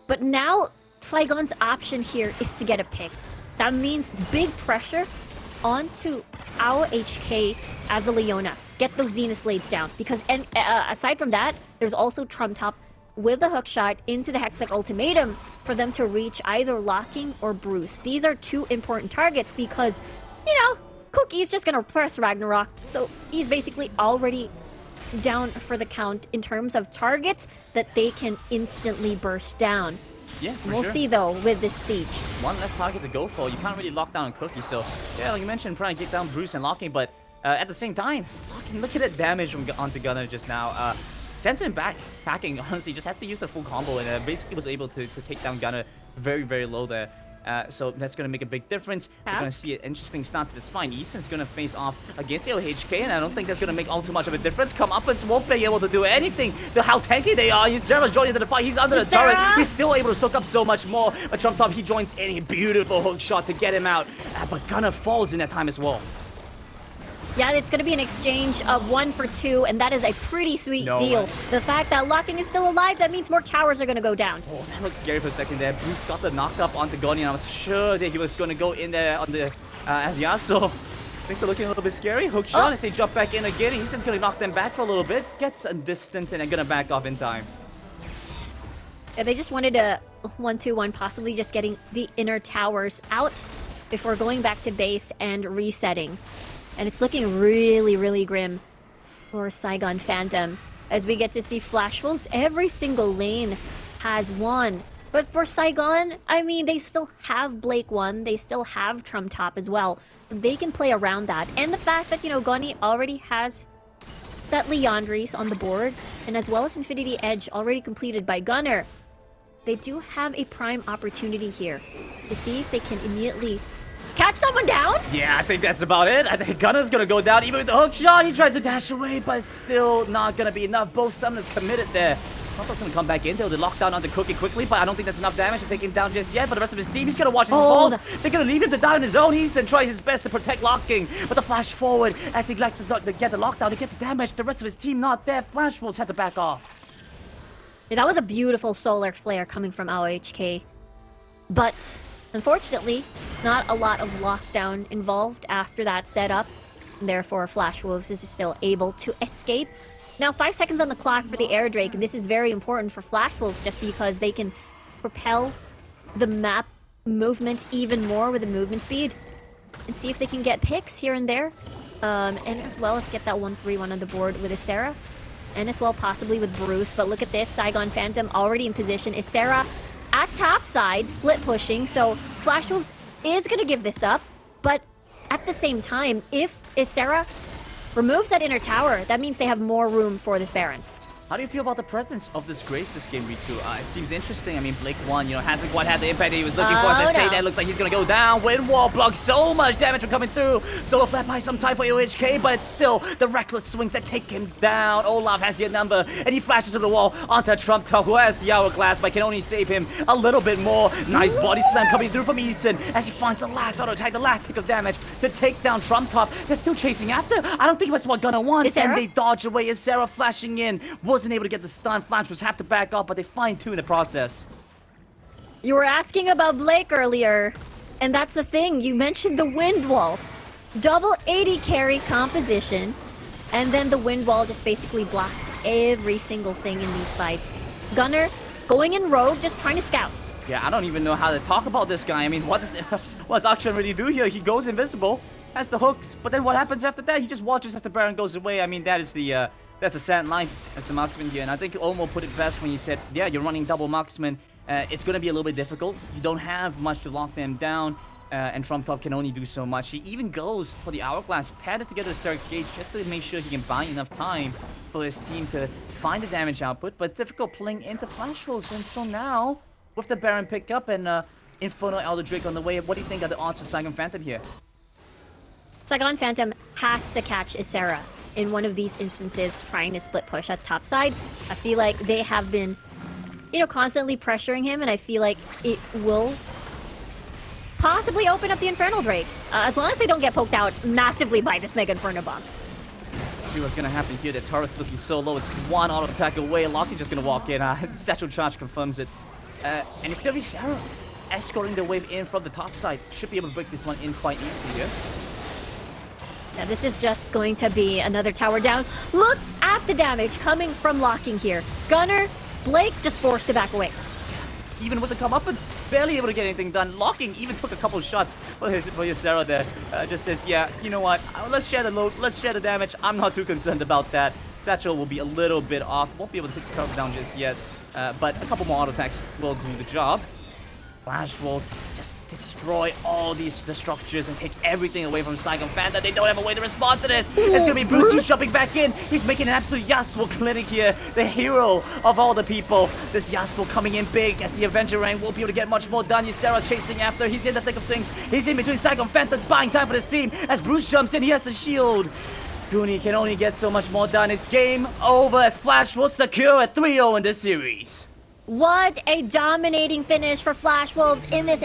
But now Saigon's option here is to get a pick. That means big pressure onto our HK as a Leona. Get those Zenith Blades down. Because aside from that, there's also Trump Top with a hookshot into the Hextech Ultimatum for them to reach either Locking or Bruce. These are two important targets because, you know, Cookie's just gonna press Ragnarok. So he's basically already down for the count in terms of targets that they can instantly burst down. Yeah, We'll see though with this siege. One less target to go for. You can't really lock down Cookie, so yeah, like you mentioned, trying to get down Bruce and Locking, but at the same time, Locking, look at that damage from onto Gunner just now. Sends him back, packing, honestly, just has to use the full combo and basically was able to take down Gunner very, very low there. So that's going to make a big difference. We're going to see an interesting start to this fight. Easton's going to face off against LHK, and I don't think that's going to make all too much of a difference. Comeuppance won't be able to do anything. How tanky they are. Sarah's joining into the fight. He's under the turret. He's still able to soak up so much more. But Trump Top, he joins in a beautiful hook shot to get him out. But Gunner falls in that time as well. Yeah, it's going to be an exchange of 1 for 2, and that is a pretty sweet deal. The fact that Locking is still alive, that means more towers are going to go down. Oh, that looked scary for a second there. Bruce got the knock up onto Goni, and I was sure that he was going to go in there on the Asiaso. Things are looking a little bit scary. Hook shot as they jump back in again. He's just going to knock them back for a little bit. Gets some distance, and they're going to back off in time. Yeah, they just wanted a 1-2-1, possibly just getting the inner towers out before going back to base and resetting. And it's looking really, really grim for Saigon Phantom. As we get to see Flash Wolves, every single lane has one. But for Saigon, I mean, they still have Blake 1. They still have Trump Top as well. So they can play around that. And the fact that, you know, Goni already has that Leandris on the board. And as well as Infinity Edge already completed by Gunner. They do have a prime opportunity here to see if they can immediately catch someone down? Yeah, I think that's about it. I think Gunner's gonna go down even with the hook shot. He tries to dash away, but it's still not gonna be enough. Both summoners committed there. Trump's gonna come back in. They'll lock down onto Cookie quickly, but I don't think that's enough damage to take him down just yet. But the rest of his team, he's gonna watch his falls. They're gonna leave him to die on his own. Easton tries his best to protect Locking, but the flash forward as he like to get the lockdown, to get the damage. The rest of his team not there. Flash Wolves had to back off. Yeah, that was a beautiful solar flare coming from AOHK. But unfortunately, not a lot of lockdown involved after that setup. And therefore, Flash Wolves is still able to escape. Now, 5 seconds on the clock for the Air Drake, and this is very important for Flash Wolves just because they can propel the map movement even more with the movement speed. And see if they can get picks here and there. And as well as get that 1-3-1 on the board with Isera. And as well possibly with Bruce. But look at this, Saigon Phantom already in position. Isera at top side, split pushing, so Flash Wolves is going to give this up, but at the same time, if Isera removes that inner tower, that means they have more room for this Baron. How do you feel about the presence of this Graves this game, Riku? It seems interesting. I mean, Blake 1, you know, hasn't quite had the impact that he was looking for. As I say, that looks like he's going to go down. Wind Wall blocks so much damage from coming through. Solo flat by some time for OHK, but it's still the reckless swings that take him down. Olaf has your number, and he flashes through the wall onto Trump Top, who has the hourglass, but can only save him a little bit more. Nice body slam coming through from Easton as he finds the last auto attack, the last tick of damage to take down Trump Top. They're still chasing after. I don't think that's what Gunner wants, and they dodge away as Sarah flashing in. Wasn't able to get the stun. Flash was have to back up, but they fine-tune the process. You were asking about Blake earlier, and that's the thing. You mentioned the wind wall. Double 80 carry composition, and then the wind wall just basically blocks every single thing in these fights. Gunner going in rogue, just trying to scout. Yeah, I don't even know how to talk about this guy. I mean, what does Akshan really do here? He goes invisible, has the hooks, but then what happens after that? He just watches as the Baron goes away. I mean, that is the that's a sad life as the marksman here. And I think Olmo put it best when he said, yeah, you're running double marksman. It's going to be a little bit difficult. You don't have much to lock them down. And Trump Top can only do so much. He even goes for the hourglass, padded together Stark's gauge just to make sure he can buy enough time for his team to find the damage output. But difficult playing into Flash Wolves. And so now, with the Baron pick up and Inferno Elder Drake on the way, what do you think are the odds for Saigon Phantom here? Saigon Phantom has to catch Isera in one of these instances trying to split push at top side. I feel like they have been you know, constantly pressuring him, and I feel like it will possibly open up the Infernal Drake, as long as they don't get poked out massively by this Mega Inferno Bomb. See what's gonna happen here. The turret's looking so low. It's one auto attack away. Lockie just gonna walk in. Satchel Charge confirms it. And it's still Sarah escorting the wave in from the top side. Should be able to break this one in quite easily here. Now this is just going to be another tower down. Look at the damage coming from Locking here. Gunner, Blake just forced to back away. Even with the comeuppance, barely able to get anything done. Locking even took a couple of shots for his Sarah there. Just says, yeah, you know what? Let's share the load. Let's share the damage. I'm not too concerned about that. Satchel will be a little bit off. Won't be able to take the cover down just yet. But a couple more auto attacks will do the job. Flash Wolves just destroy all the structures and take everything away from Saigon Phantom. They don't have a way to respond to this. It's gonna be Bruce. He's jumping back in. He's making an absolute Yasuo clinic here. The hero of all the people. This Yasuo coming in big as the Avenger rank won't be able to get much more done. Ysera chasing after. He's in the thick of things. He's in between Saigon Phantoms, buying time for his team. As Bruce jumps in, he has the shield. Goonie can only get so much more done. It's game over as Flash will secure a 3-0 in this series. What a dominating finish for Flash Wolves in this